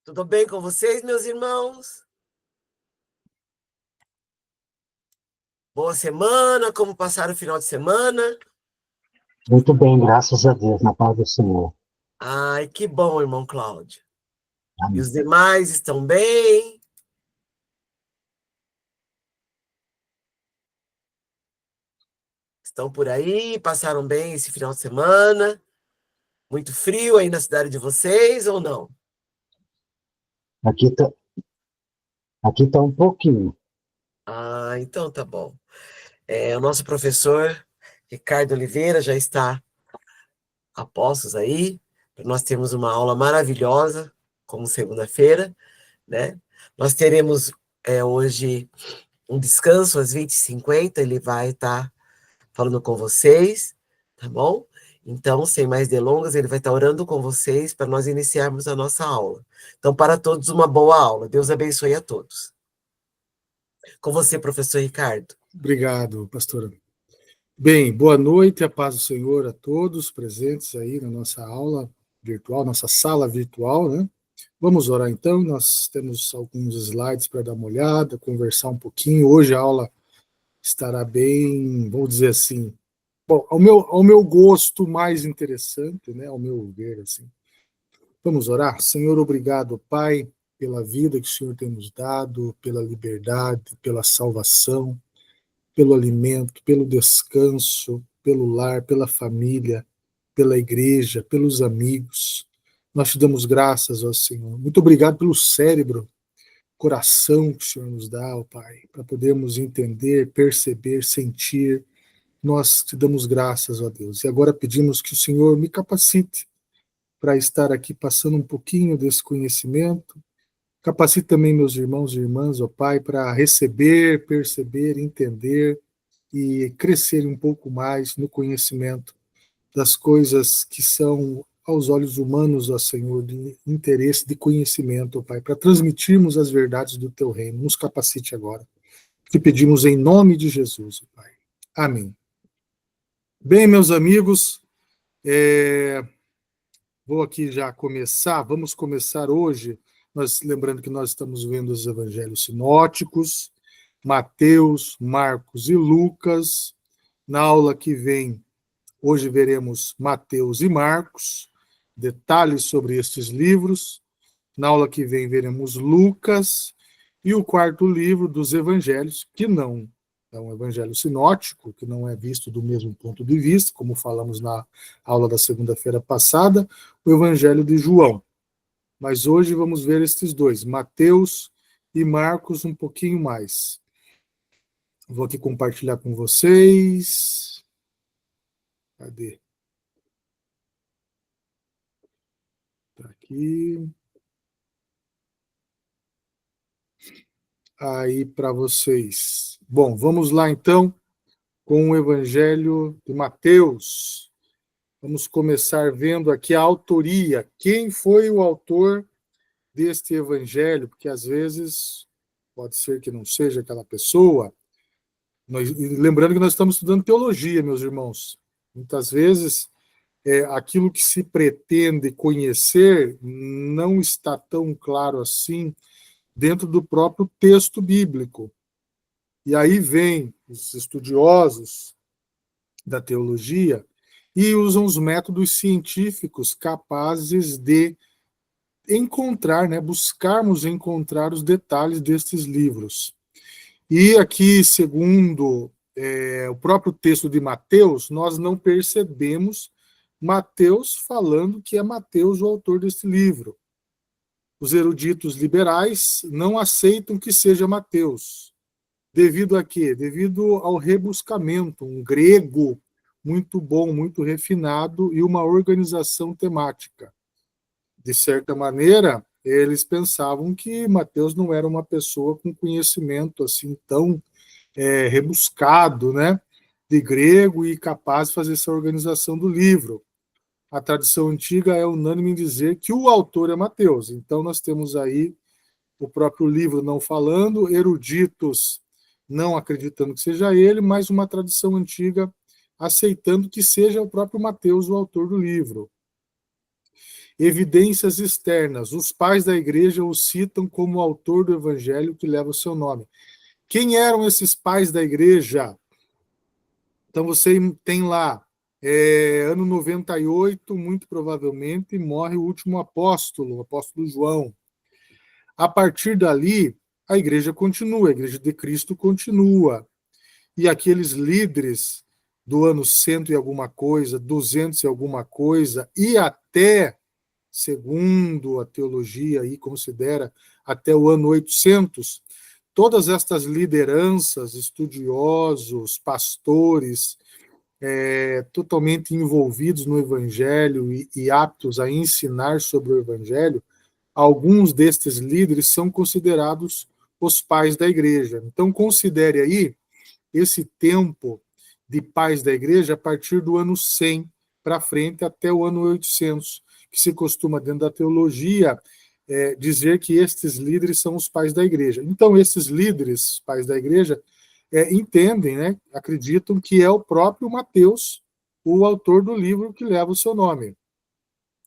Tudo bem com vocês, meus irmãos? Boa semana, como passaram o final de semana? Muito bem, graças a Deus, na paz do Senhor. Ai, que bom, irmão Cláudio. E Amém. os demais estão bem? Estão por aí? Passaram bem esse final de semana? Muito frio aí na cidade de vocês ou não? Aqui tá, aqui tá um pouquinho. Ah, então tá bom. O nosso professor Ricardo Oliveira já está a postos aí. Nós temos uma aula maravilhosa, como segunda-feira, né? Nós teremos hoje um descanso às 20h50, ele vai estar falando com vocês, tá bom? Então, sem mais delongas, ele vai estar orando com vocês para nós iniciarmos a nossa aula. Então, para todos, uma boa aula. Deus abençoe a todos. Com você, professor Ricardo. Obrigado, pastora. Bem, boa noite, a paz do Senhor a todos presentes aí na nossa aula virtual, nossa sala virtual, né? Vamos orar então, nós temos alguns slides para dar uma olhada, conversar um pouquinho. Hoje a aula estará bem, vamos dizer assim, bom, ao meu gosto mais interessante, né? Ao meu ver, assim. Vamos orar? Senhor, obrigado, Pai, pela vida que o Senhor tem nos dado, pela liberdade, pela salvação, pelo alimento, pelo descanso, pelo lar, pela família, pela igreja, pelos amigos. Nós te damos graças, ó Senhor. Muito obrigado pelo cérebro, coração que o Senhor nos dá, ó Pai, para podermos entender, perceber, sentir. Nós te damos graças, ó Deus. E agora pedimos que o Senhor me capacite para estar aqui passando um pouquinho desse conhecimento. Capacite também meus irmãos e irmãs, ó Pai, para receber, perceber, entender e crescer um pouco mais no conhecimento das coisas que são, aos olhos humanos, ó Senhor, de interesse, de conhecimento, ó Pai, para transmitirmos as verdades do Teu reino. Nos capacite agora. Te pedimos em nome de Jesus, ó Pai. Amém. Bem, meus amigos, vou aqui já começar. Vamos começar hoje, lembrando que nós estamos vendo os evangelhos sinóticos, Mateus, Marcos e Lucas. Na aula que vem, hoje veremos Mateus e Marcos, detalhes sobre estes livros. Na aula que vem veremos Lucas e o quarto livro dos evangelhos, que não é um evangelho sinótico, que não é visto do mesmo ponto de vista, como falamos na aula da segunda-feira passada, o evangelho de João. Mas hoje vamos ver estes dois, Mateus e Marcos, um pouquinho mais. Vou aqui compartilhar com vocês. Cadê? Tá aqui. Aí para vocês. Bom, vamos lá então com o Evangelho de Mateus. Vamos começar vendo aqui a autoria. Quem foi o autor deste Evangelho? Porque às vezes pode ser que não seja aquela pessoa. Lembrando que nós estamos estudando teologia, meus irmãos. Muitas vezes aquilo que se pretende conhecer não está tão claro assim dentro do próprio texto bíblico. E aí vem os estudiosos da teologia e usam os métodos científicos capazes de encontrar, né, buscarmos encontrar os detalhes destes livros. E aqui, segundo o próprio texto de Mateus, nós não percebemos Mateus falando que é Mateus o autor deste livro. Os eruditos liberais não aceitam que seja Mateus. Devido a quê? Devido ao rebuscamento, um grego muito bom, muito refinado e uma organização temática. De certa maneira, eles pensavam que Mateus não era uma pessoa com conhecimento assim tão rebuscado, né, de grego e capaz de fazer essa organização do livro. A tradição antiga é unânime em dizer que o autor é Mateus. Então nós temos aí o próprio livro não falando, eruditos não acreditando que seja ele, mas uma tradição antiga aceitando que seja o próprio Mateus o autor do livro. Evidências externas. Os pais da igreja o citam como autor do evangelho que leva o seu nome. Quem eram esses pais da igreja? Então você tem lá, ano 98, muito provavelmente, morre o último apóstolo, o apóstolo João. A partir dali, a igreja continua, a igreja de Cristo continua. E aqueles líderes do ano 100 e alguma coisa, 200 e alguma coisa, e até, segundo a teologia aí considera, até o ano 800, todas estas lideranças, estudiosos, pastores, totalmente envolvidos no Evangelho e aptos a ensinar sobre o Evangelho, alguns destes líderes são considerados os pais da igreja. Então, considere aí esse tempo de pais da igreja a partir do ano 100 para frente até o ano 800, que se costuma, dentro da teologia, dizer que estes líderes são os pais da igreja. Então, esses líderes, pais da igreja, entendem, né, acreditam que é o próprio Mateus, o autor do livro que leva o seu nome.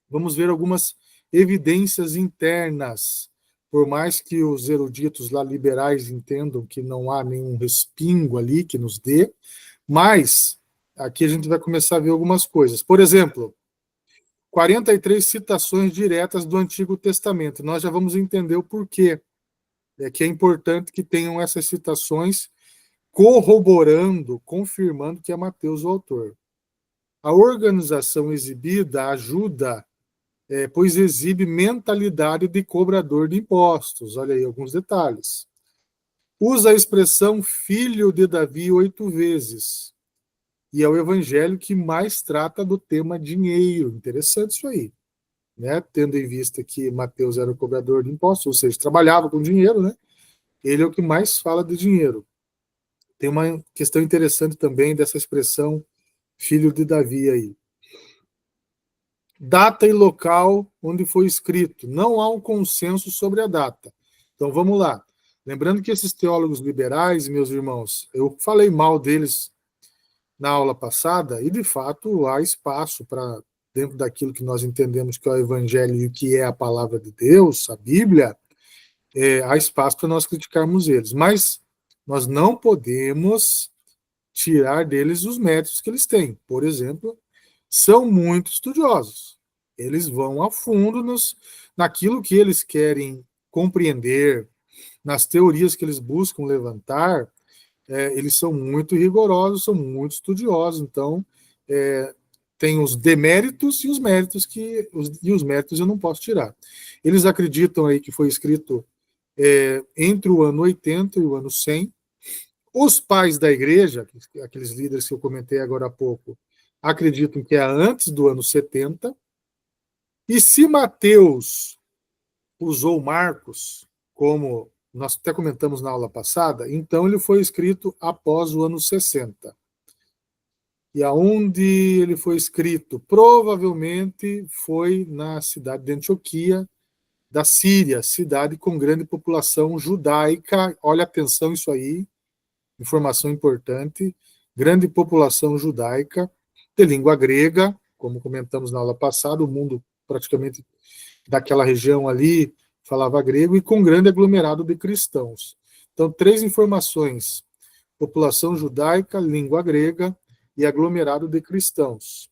Vamos ver algumas evidências internas. Por mais que os eruditos lá liberais entendam que não há nenhum respingo ali que nos dê, mas aqui a gente vai começar a ver algumas coisas. Por exemplo, 43 citações diretas do Antigo Testamento. Nós já vamos entender o porquê. Que é importante que tenham essas citações corroborando, confirmando que é Mateus o autor. A organização exibida ajuda, pois exibe mentalidade de cobrador de impostos. Olha aí alguns detalhes. Usa a expressão filho de Davi 8 vezes. E é o evangelho que mais trata do tema dinheiro. Interessante isso aí. Né? Tendo em vista que Mateus era o cobrador de impostos, ou seja, trabalhava com dinheiro, né? Ele é o que mais fala de dinheiro. Tem uma questão interessante também dessa expressão filho de Davi aí. Data e local onde foi escrito. Não há um consenso sobre a data. Então vamos lá. Lembrando que esses teólogos liberais, meus irmãos, eu falei mal deles na aula passada, e de fato há espaço para, dentro daquilo que nós entendemos que é o Evangelho e o que é a palavra de Deus, a Bíblia, há espaço para nós criticarmos eles. Mas nós não podemos tirar deles os méritos que eles têm. Por exemplo, são muito estudiosos. Eles vão a fundo naquilo que eles querem compreender, nas teorias que eles buscam levantar. Eles são muito rigorosos, são muito estudiosos. Então, tem os deméritos e os méritos e os méritos eu não posso tirar. Eles acreditam aí que foi escrito entre o ano 80 e o ano 100. Os pais da igreja, aqueles líderes que eu comentei agora há pouco, acreditam que é antes do ano 70. E se Mateus usou Marcos, como nós até comentamos na aula passada, então ele foi escrito após o ano 60. E aonde ele foi escrito? Provavelmente foi na cidade de Antioquia, da Síria, cidade com grande população judaica. Olha, atenção isso aí, informação importante. Grande população judaica, de língua grega, como comentamos na aula passada, o mundo praticamente daquela região ali falava grego, e com grande aglomerado de cristãos. Então, 3 informações: população judaica, língua grega e aglomerado de cristãos.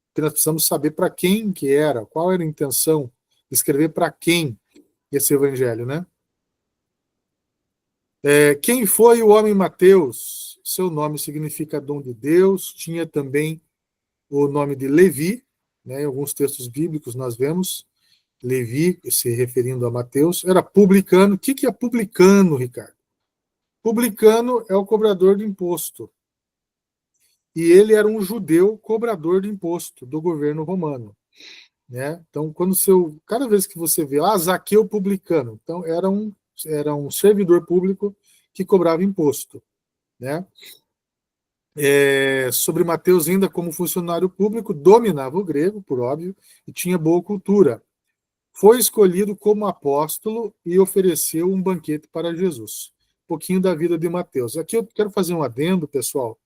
Porque nós precisamos saber para quem que era, qual era a intenção de escrever para quem esse evangelho, né? Quem foi o homem Mateus? Seu nome significa dom de Deus. Tinha também o nome de Levi, né? Em alguns textos bíblicos nós vemos Levi se referindo a Mateus. Era publicano. O que é publicano, Ricardo? Publicano é o cobrador de imposto. E ele era um judeu cobrador de imposto do governo romano. Né? Então, cada vez que você vê, Zaqueu publicano, então era um servidor público que cobrava imposto. Né? Sobre Mateus, ainda como funcionário público, dominava o grego, por óbvio, e tinha boa cultura. Foi escolhido como apóstolo e ofereceu um banquete para Jesus. Um pouquinho da vida de Mateus. Aqui eu quero fazer um adendo, pessoal.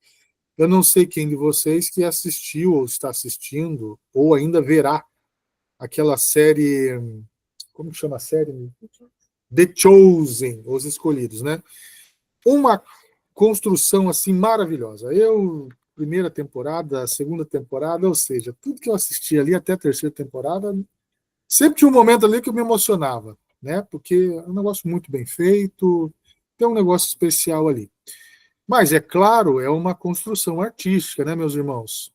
Eu não sei quem de vocês que assistiu ou está assistindo, ou ainda verá aquela série, como que chama a série? The Chosen, Os Escolhidos, né? Uma construção assim maravilhosa. Primeira temporada, segunda temporada, ou seja, tudo que eu assisti ali até a terceira temporada, sempre tinha um momento ali que eu me emocionava, né? Porque é um negócio muito bem feito, tem um negócio especial ali. Mas, é claro, é uma construção artística, né, meus irmãos?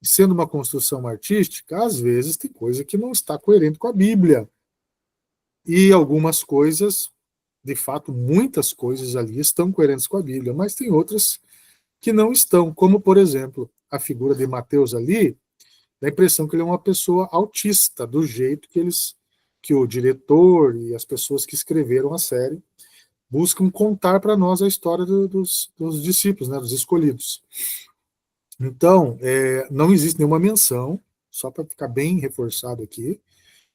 Sendo uma construção artística, às vezes tem coisa que não está coerente com a Bíblia. E algumas coisas, de fato, muitas coisas ali estão coerentes com a Bíblia, mas tem outras que não estão, como, por exemplo, a figura de Mateus ali, dá a impressão que ele é uma pessoa autista, do jeito que o diretor e as pessoas que escreveram a série buscam contar para nós a história dos discípulos, né, dos escolhidos. Então, não existe nenhuma menção, só para ficar bem reforçado aqui,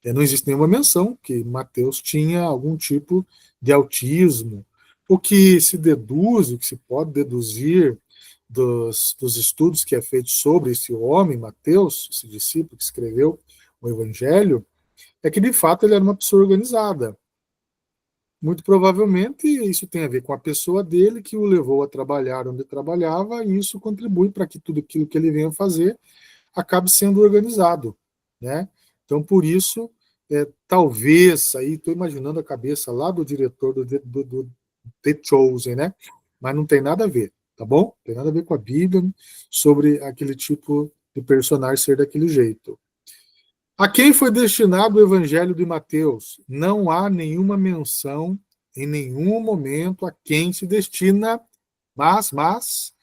não existe nenhuma menção que Mateus tinha algum tipo de autismo. O que se deduz, o que se pode deduzir dos estudos que é feito sobre esse homem, Mateus, esse discípulo que escreveu o Evangelho, é que de fato ele era uma pessoa organizada. Muito provavelmente isso tem a ver com a pessoa dele, que o levou a trabalhar onde trabalhava, e isso contribui para que tudo aquilo que ele venha fazer acabe sendo organizado, né? Então, por isso, talvez, aí estou imaginando a cabeça lá do diretor do The Chosen, né? Mas não tem nada a ver, tá bom? Não tem nada a ver com a Bíblia sobre aquele tipo de personagem ser daquele jeito. A quem foi destinado o Evangelho de Mateus? Não há nenhuma menção em nenhum momento a quem se destina, mas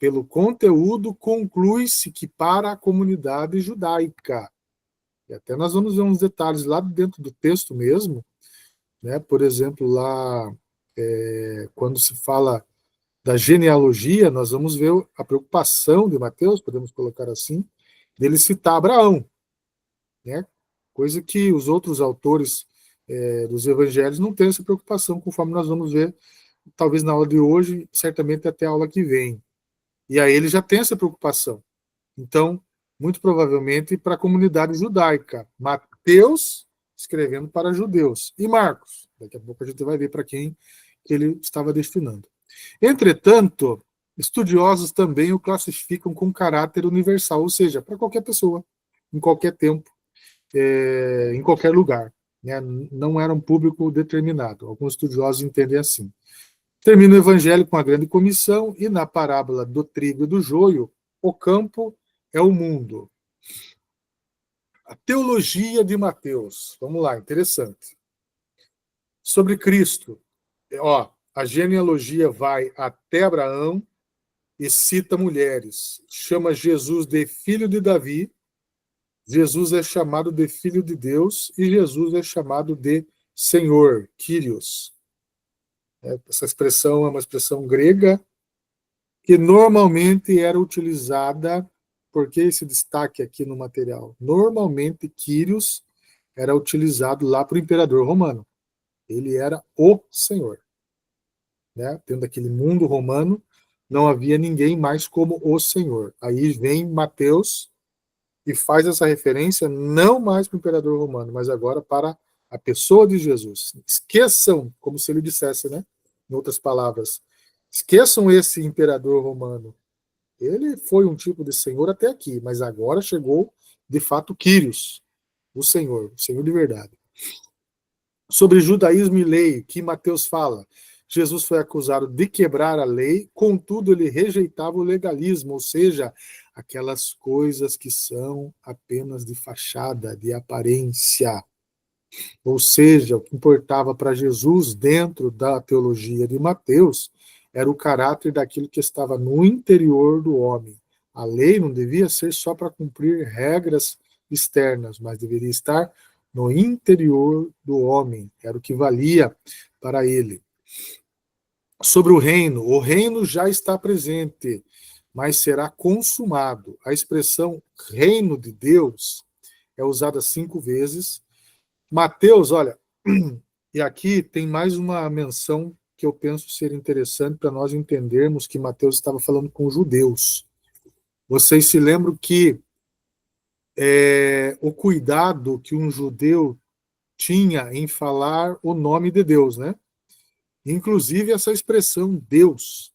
pelo conteúdo, conclui-se que para a comunidade judaica. E até nós vamos ver uns detalhes lá dentro do texto mesmo, né? Por exemplo, lá, quando se fala da genealogia, nós vamos ver a preocupação de Mateus, podemos colocar assim, dele citar Abraão, né? Coisa que os outros autores dos evangelhos não têm essa preocupação, conforme nós vamos ver, talvez na aula de hoje, certamente até a aula que vem. E aí ele já tem essa preocupação. Então, muito provavelmente para a comunidade judaica. Mateus escrevendo para judeus. E Marcos, daqui a pouco a gente vai ver para quem ele estava destinando. Entretanto, estudiosos também o classificam com caráter universal, ou seja, para qualquer pessoa, em qualquer tempo, em qualquer lugar. Né? Não era um público determinado. Alguns estudiosos entendem assim. Termina o evangelho com a grande comissão, e na parábola do trigo e do joio, o campo é o mundo. A teologia de Mateus. Vamos lá, interessante. Sobre Cristo. A genealogia vai até Abraão e cita mulheres. Chama Jesus de filho de Davi. Jesus é chamado de filho de Deus e Jesus é chamado de Senhor, Kyrios. Essa expressão é uma expressão grega que normalmente era utilizada, porque esse destaque aqui no material, normalmente Quírios era utilizado lá para o imperador romano. Ele era o Senhor. Né? Dentro daquele mundo romano, não havia ninguém mais como o Senhor. Aí vem Mateus e faz essa referência não mais para o imperador romano, mas agora para a pessoa de Jesus. Esqueçam, como se ele dissesse, né? Em outras palavras, esqueçam esse imperador romano. Ele foi um tipo de senhor até aqui, mas agora chegou, de fato, Quírios, o Senhor de verdade. Sobre judaísmo e lei, que Mateus fala, Jesus foi acusado de quebrar a lei, contudo ele rejeitava o legalismo, ou seja, aquelas coisas que são apenas de fachada, de aparência. Ou seja, o que importava para Jesus dentro da teologia de Mateus era o caráter daquilo que estava no interior do homem. A lei não devia ser só para cumprir regras externas, mas deveria estar no interior do homem. Era o que valia para ele. Sobre o reino já está presente, mas será consumado. A expressão reino de Deus é usada 5 vezes. Mateus, olha, e aqui tem mais uma menção que eu penso ser interessante para nós entendermos que Mateus estava falando com judeus. Vocês se lembram que o cuidado que um judeu tinha em falar o nome de Deus, né? Inclusive essa expressão Deus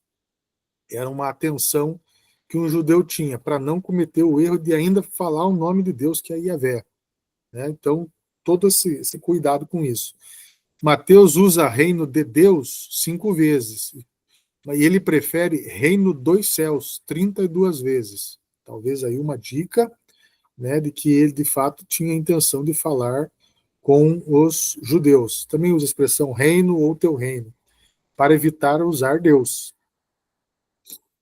era uma atenção que um judeu tinha para não cometer o erro de ainda falar o nome de Deus, que é Yahvé, né? Então, todo esse cuidado com isso. Mateus usa reino de Deus 5 vezes, e ele prefere reino dos céus 32 vezes. Talvez aí uma dica, né, de que ele de fato tinha a intenção de falar com os judeus. Também usa a expressão reino ou teu reino, para evitar usar Deus.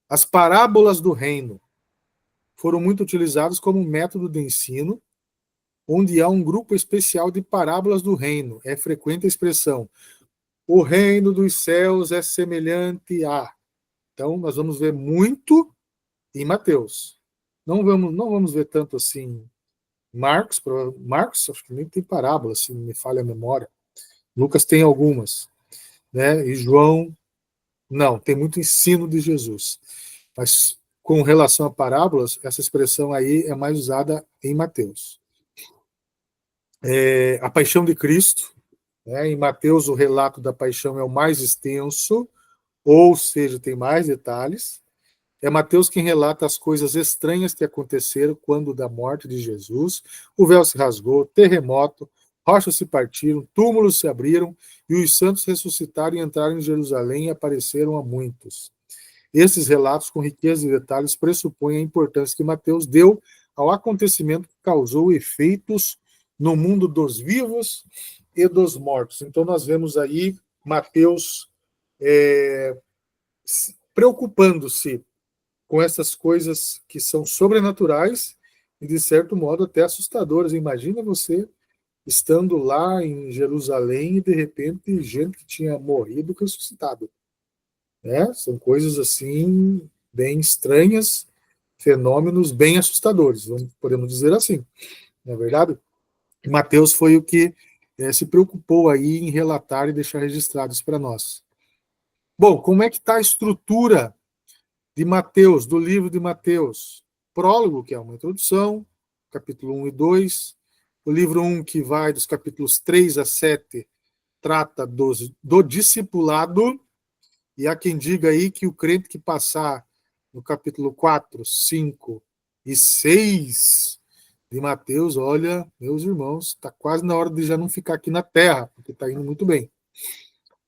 As parábolas do reino foram muito utilizadas como método de ensino, onde há um grupo especial de parábolas do reino. É frequente a expressão: o reino dos céus é semelhante a. Então, nós vamos ver muito em Mateus. Não vamos ver tanto assim Marcos, acho que nem tem parábola, se não me falha a memória. Lucas tem algumas, né? E João, não, tem muito ensino de Jesus. Mas com relação a parábolas, essa expressão aí é mais usada em Mateus. A paixão de Cristo, né? Em Mateus o relato da paixão é o mais extenso, ou seja, tem mais detalhes. É Mateus quem relata as coisas estranhas que aconteceram quando da morte de Jesus. O véu se rasgou, terremoto, rochas se partiram, túmulos se abriram, e os santos ressuscitaram e entraram em Jerusalém e apareceram a muitos. Esses relatos, com riqueza de detalhes, pressupõem a importância que Mateus deu ao acontecimento que causou efeitos no mundo dos vivos e dos mortos. Então, nós vemos aí Mateus preocupando-se com essas coisas que são sobrenaturais e, de certo modo, até assustadoras. Imagina você estando lá em Jerusalém e, de repente, gente que tinha morrido ressuscitado. Né? São coisas assim bem estranhas, fenômenos bem assustadores, podemos dizer assim, não é verdade? Mateus foi o que se preocupou aí em relatar e deixar registrados para nós. Bom, como é que está a estrutura de Mateus, do livro de Mateus? Prólogo, que é uma introdução, capítulo 1 e 2. O livro 1, que vai dos capítulos 3 a 7, trata do discipulado. E há quem diga aí que o crente que passar no capítulo 4, 5 e 6 de Mateus, olha, meus irmãos, está quase na hora de já não ficar aqui na terra, porque está indo muito bem.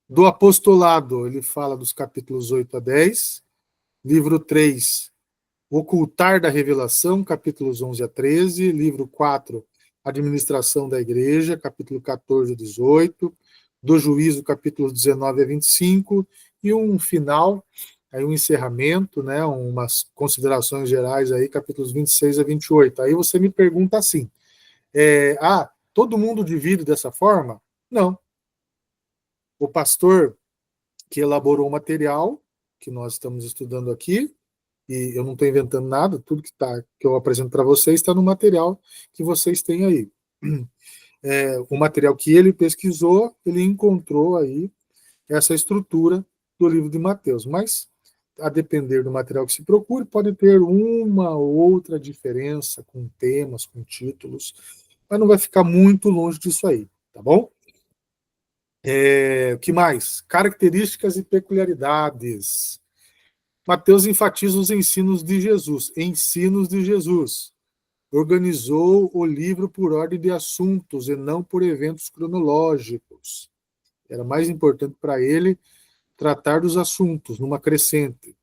Do apostolado, ele fala dos capítulos 8 a 10. Livro 3, Ocultar da Revelação, capítulos 11 a 13. Livro 4, Administração da Igreja, capítulo 14 a 18. Do Juízo, capítulos 19 a 25. E um final, aí um encerramento, né, umas considerações gerais aí, capítulos 26 a 28. Aí você me pergunta assim, todo mundo divide dessa forma? Não. O pastor que elaborou o material que nós estamos estudando aqui, e eu não estou inventando nada, tudo que eu apresento para vocês está no material que vocês têm aí. O material que ele pesquisou, ele encontrou aí essa estrutura do livro de Mateus, mas a depender do material que se procure, pode ter uma ou outra diferença com temas, com títulos, mas não vai ficar muito longe disso aí, tá bom? O que mais? Características e peculiaridades. Mateus enfatiza os ensinos de Jesus. Ensinos de Jesus. Organizou o livro por ordem de assuntos e não por eventos cronológicos. Era mais importante para ele tratar dos assuntos, numa crescente.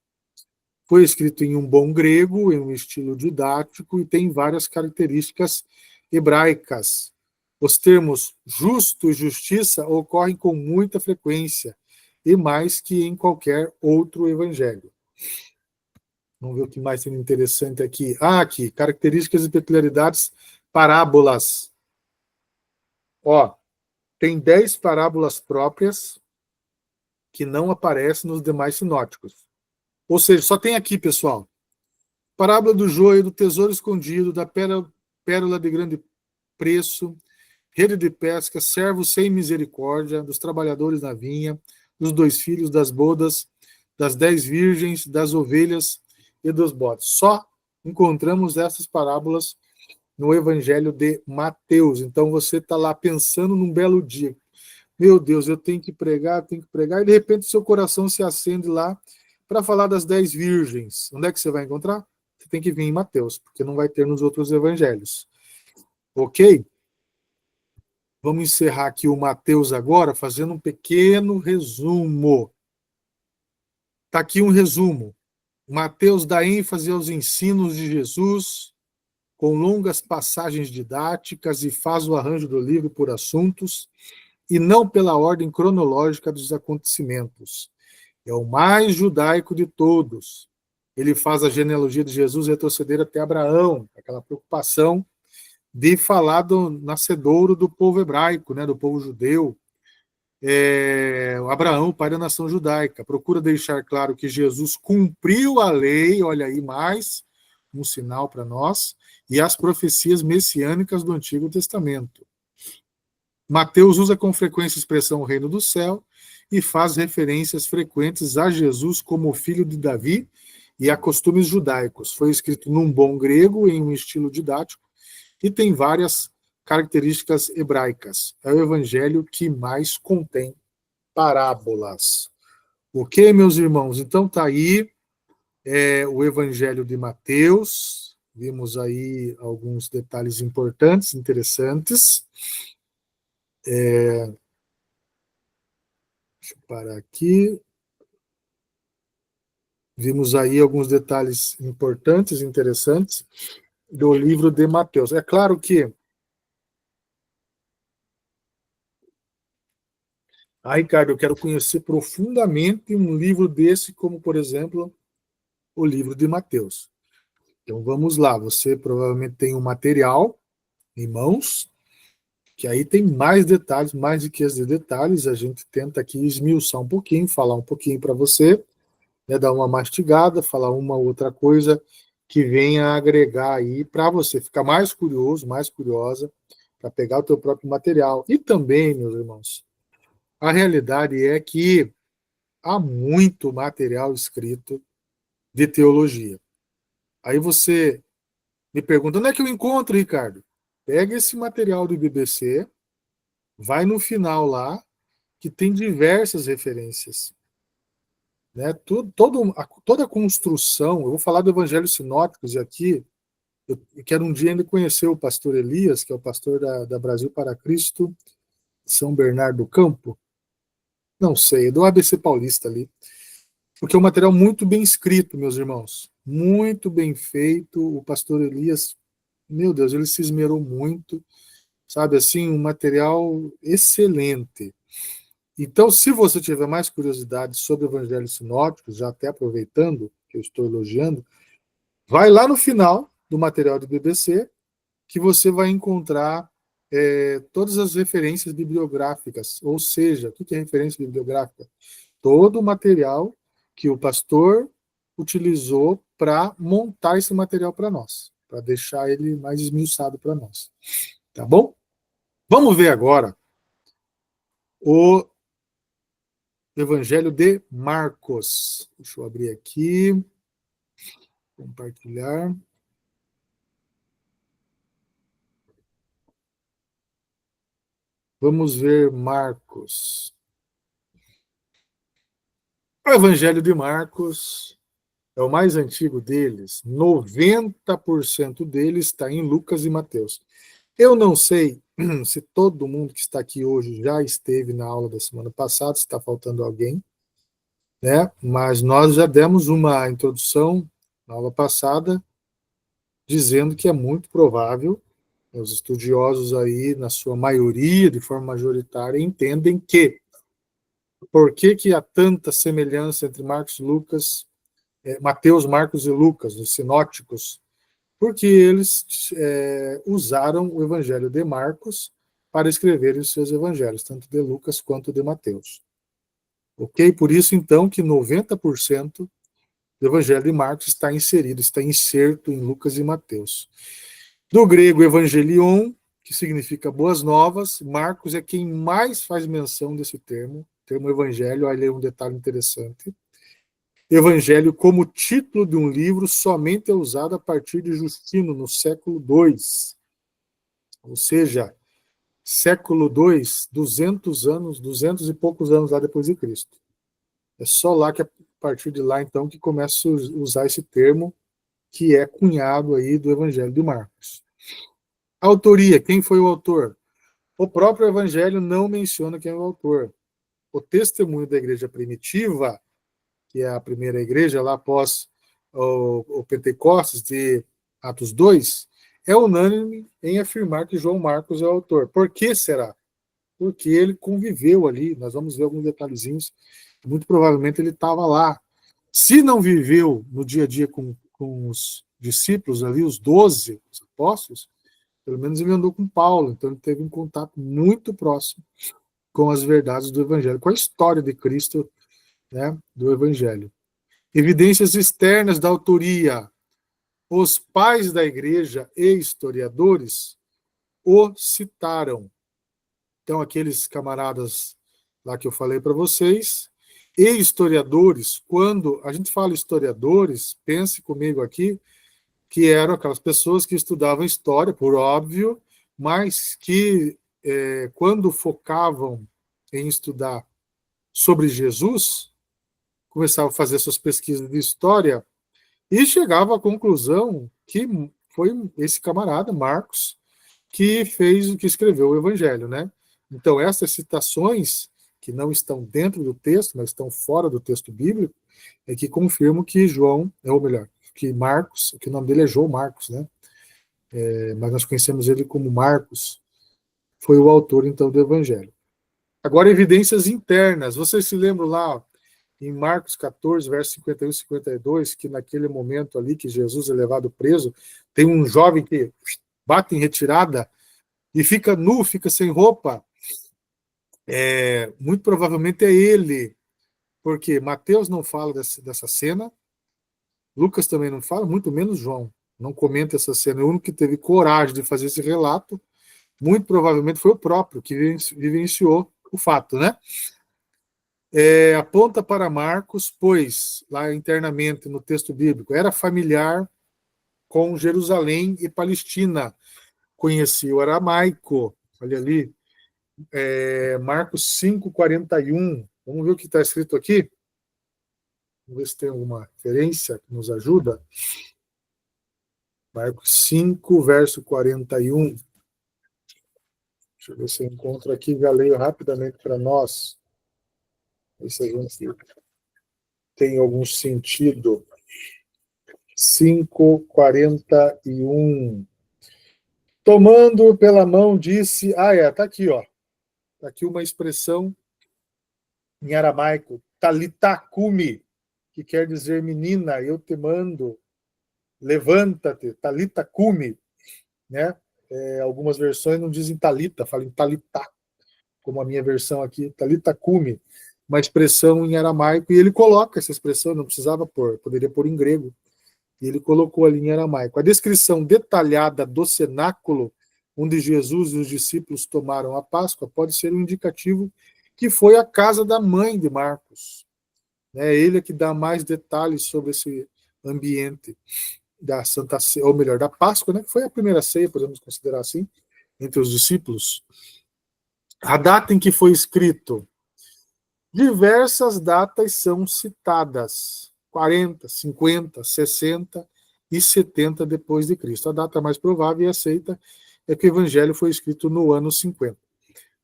Foi escrito em um bom grego, em um estilo didático, e tem várias características hebraicas. Os termos justo e justiça ocorrem com muita frequência, e mais que em qualquer outro evangelho. Vamos ver o que mais tem interessante aqui. Aqui, características e peculiaridades, parábolas. Tem 10 parábolas próprias que não aparecem nos demais sinóticos. Ou seja, só tem aqui, pessoal. Parábola do joio, do tesouro escondido, da pérola de grande preço, rede de pesca, servos sem misericórdia, dos trabalhadores na vinha, dos 2 filhos, das bodas, das 10 virgens, das ovelhas e dos bodes. Só encontramos essas parábolas no Evangelho de Mateus. Então você está lá pensando num belo dia. Meu Deus, eu tenho que pregar, e de repente seu coração se acende lá para falar das 10 virgens. Onde é que você vai encontrar? Você tem que vir em Mateus, porque não vai ter nos outros evangelhos. Ok? Vamos encerrar aqui o Mateus agora, fazendo um pequeno resumo. Está aqui um resumo. Mateus dá ênfase aos ensinos de Jesus, com longas passagens didáticas e faz o arranjo do livro por assuntos, e não pela ordem cronológica dos acontecimentos. É o mais judaico de todos. Ele faz a genealogia de Jesus retroceder até Abraão, aquela preocupação de falar do nascedouro do povo hebraico, né, do povo judeu. Abraão, pai da nação judaica. Procura deixar claro que Jesus cumpriu a lei, olha aí mais um sinal para nós, e as profecias messiânicas do Antigo Testamento. Mateus usa com frequência a expressão reino do céu e faz referências frequentes a Jesus como filho de Davi e a costumes judaicos. Foi escrito num bom grego, em um estilo didático, e tem várias características hebraicas. É o evangelho que mais contém parábolas. Ok, meus irmãos? Então tá aí o evangelho de Mateus. Vimos aí alguns detalhes importantes, interessantes. Deixa eu parar aqui. Vimos aí alguns detalhes importantes, interessantes, do livro de Mateus. É claro que... Ricardo, eu quero conhecer profundamente um livro desse, como, por exemplo, o livro de Mateus. Então, vamos lá. Você provavelmente tem um material em mãos, que aí tem mais detalhes, mais riqueza de detalhes. A gente tenta aqui esmiuçar um pouquinho, falar um pouquinho para você, né, dar uma mastigada, falar uma outra coisa que venha agregar aí para você ficar mais curioso, mais curiosa, para pegar o teu próprio material. E também, meus irmãos, a realidade é que há muito material escrito de teologia. Aí você me pergunta, onde é que eu encontro, Ricardo? Pega esse material do BBC, vai no final lá, que tem diversas referências. Né? Toda a construção, eu vou falar do Evangelho Sinóticos, e aqui eu quero um dia ainda conhecer o pastor Elias, que é o pastor da Brasil para Cristo, São Bernardo do Campo. Não sei, do ABC Paulista ali. Porque é um material muito bem escrito, meus irmãos. Muito bem feito. O pastor Elias, meu Deus, ele se esmerou muito. Sabe assim, um material excelente. Então, se você tiver mais curiosidade sobre evangelhos sinóticos, já até aproveitando que eu estou elogiando, vai lá no final do material do BBC, que você vai encontrar todas as referências bibliográficas. Ou seja, o que é referência bibliográfica? Todo o material que o pastor utilizou para montar esse material para nós, para deixar ele mais esmiuçado para nós. Tá bom? Vamos ver agora o Evangelho de Marcos. Deixa eu abrir aqui. Compartilhar. Vamos ver Marcos. O Evangelho de Marcos é o mais antigo deles. 90% dele está em Lucas e Mateus. Eu não sei se todo mundo que está aqui hoje já esteve na aula da semana passada, se está faltando alguém, né? Mas nós já demos uma introdução na aula passada, dizendo que é muito provável, os estudiosos aí, na sua maioria, de forma majoritária, entendem que por que há tanta semelhança entre Marcos e Lucas, Mateus, Marcos e Lucas, os sinóticos, porque eles usaram o evangelho de Marcos para escreverem os seus evangelhos, tanto de Lucas quanto de Mateus. Ok? Por isso, então, que 90% do evangelho de Marcos está inserido, está inserto em Lucas e Mateus. Do grego evangelion, que significa boas novas, Marcos é quem mais faz menção desse termo evangelho. Olha aí um detalhe interessante. Evangelho, como título de um livro, somente é usado a partir de Justino, no século II. ou seja, século II, 200 anos, 200 e poucos anos lá depois de Cristo. É só lá que, a partir de lá, então, que começa a usar esse termo que é cunhado aí do Evangelho de Marcos. Autoria, quem foi o autor? O próprio Evangelho não menciona quem é o autor. O testemunho da igreja primitiva, que é a primeira igreja lá após o Pentecostes de Atos 2, é unânime em afirmar que João Marcos é o autor. Por que será? Porque ele conviveu ali, nós vamos ver alguns detalhezinhos, muito provavelmente ele estava lá. Se não viveu no dia a dia com os discípulos ali, os 12 os apóstolos, pelo menos ele andou com Paulo, então ele teve um contato muito próximo com as verdades do Evangelho, com a história de Cristo, né, do Evangelho. Evidências externas da autoria. Os pais da igreja e historiadores o citaram. Então, aqueles camaradas lá que eu falei para vocês, e historiadores, quando a gente fala historiadores, pense comigo aqui, que eram aquelas pessoas que estudavam história, por óbvio, mas que, quando focavam em estudar sobre Jesus, começavam a fazer suas pesquisas de história e chegavam à conclusão que foi esse camarada, Marcos, que fez o que escreveu o Evangelho, né? Então, essas citações, que não estão dentro do texto, mas estão fora do texto bíblico, é que confirmam que João, ou melhor, que Marcos, que o nome dele é João Marcos, né? Mas nós conhecemos ele como Marcos, foi o autor, então, do Evangelho. Agora, evidências internas. Vocês se lembram lá, em Marcos 14, versos 51 e 52, que naquele momento ali que Jesus é levado preso, tem um jovem que bate em retirada e fica nu, fica sem roupa. Muito provavelmente é ele, porque Mateus não fala dessa cena, Lucas também não fala, muito menos João. Não comenta essa cena. O único que teve coragem de fazer esse relato, muito provavelmente foi o próprio, que vivenciou o fato, né? Aponta para Marcos, pois, lá internamente no texto bíblico, era familiar com Jerusalém e Palestina. Conhecia o aramaico. Olha ali, Marcos 5:41. Vamos ver o que está escrito aqui? Vamos ver se tem alguma referência que nos ajuda. Marcos 5, verso 41. Deixa eu ver se eu encontro aqui, já leio rapidamente para nós. Ver se a gente tem algum sentido. 5:41. Tomando pela mão, disse... tá aqui, ó. Tá aqui uma expressão em aramaico, talitá cumi, que quer dizer, menina, eu te mando, levanta-te, talitá cumi, né? Algumas versões não dizem talita, falam talitá, como a minha versão aqui, talitá cumi, uma expressão em aramaico, e ele coloca essa expressão, não precisava pôr, poderia pôr em grego, e ele colocou ali em aramaico. A descrição detalhada do cenáculo onde Jesus e os discípulos tomaram a Páscoa pode ser um indicativo que foi a casa da mãe de Marcos. Ele é que dá mais detalhes sobre esse ambiente da Santa Ceia, ou melhor, da Páscoa, né, que foi a primeira ceia, podemos considerar assim, entre os discípulos. A data em que foi escrito. Diversas datas são citadas. 40, 50, 60 e 70 depois de Cristo. A data mais provável e aceita é que o Evangelho foi escrito no ano 50.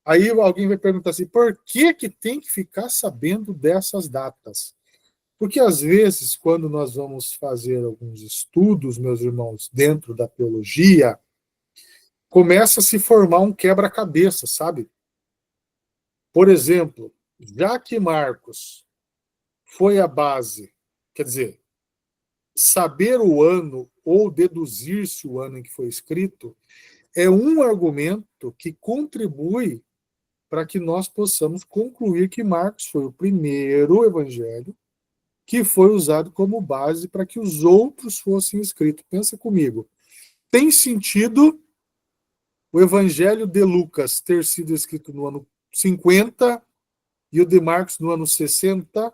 Aí alguém vai perguntar assim, por que tem que ficar sabendo dessas datas? Porque às vezes, quando nós vamos fazer alguns estudos, meus irmãos, dentro da teologia, começa a se formar um quebra-cabeça, sabe? Por exemplo, já que Marcos foi a base, quer dizer, saber o ano ou deduzir-se o ano em que foi escrito, é um argumento que contribui para que nós possamos concluir que Marcos foi o primeiro evangelho que foi usado como base para que os outros fossem escritos. Pensa comigo. Tem sentido o evangelho de Lucas ter sido escrito no ano 50 e o de Marcos no ano 60?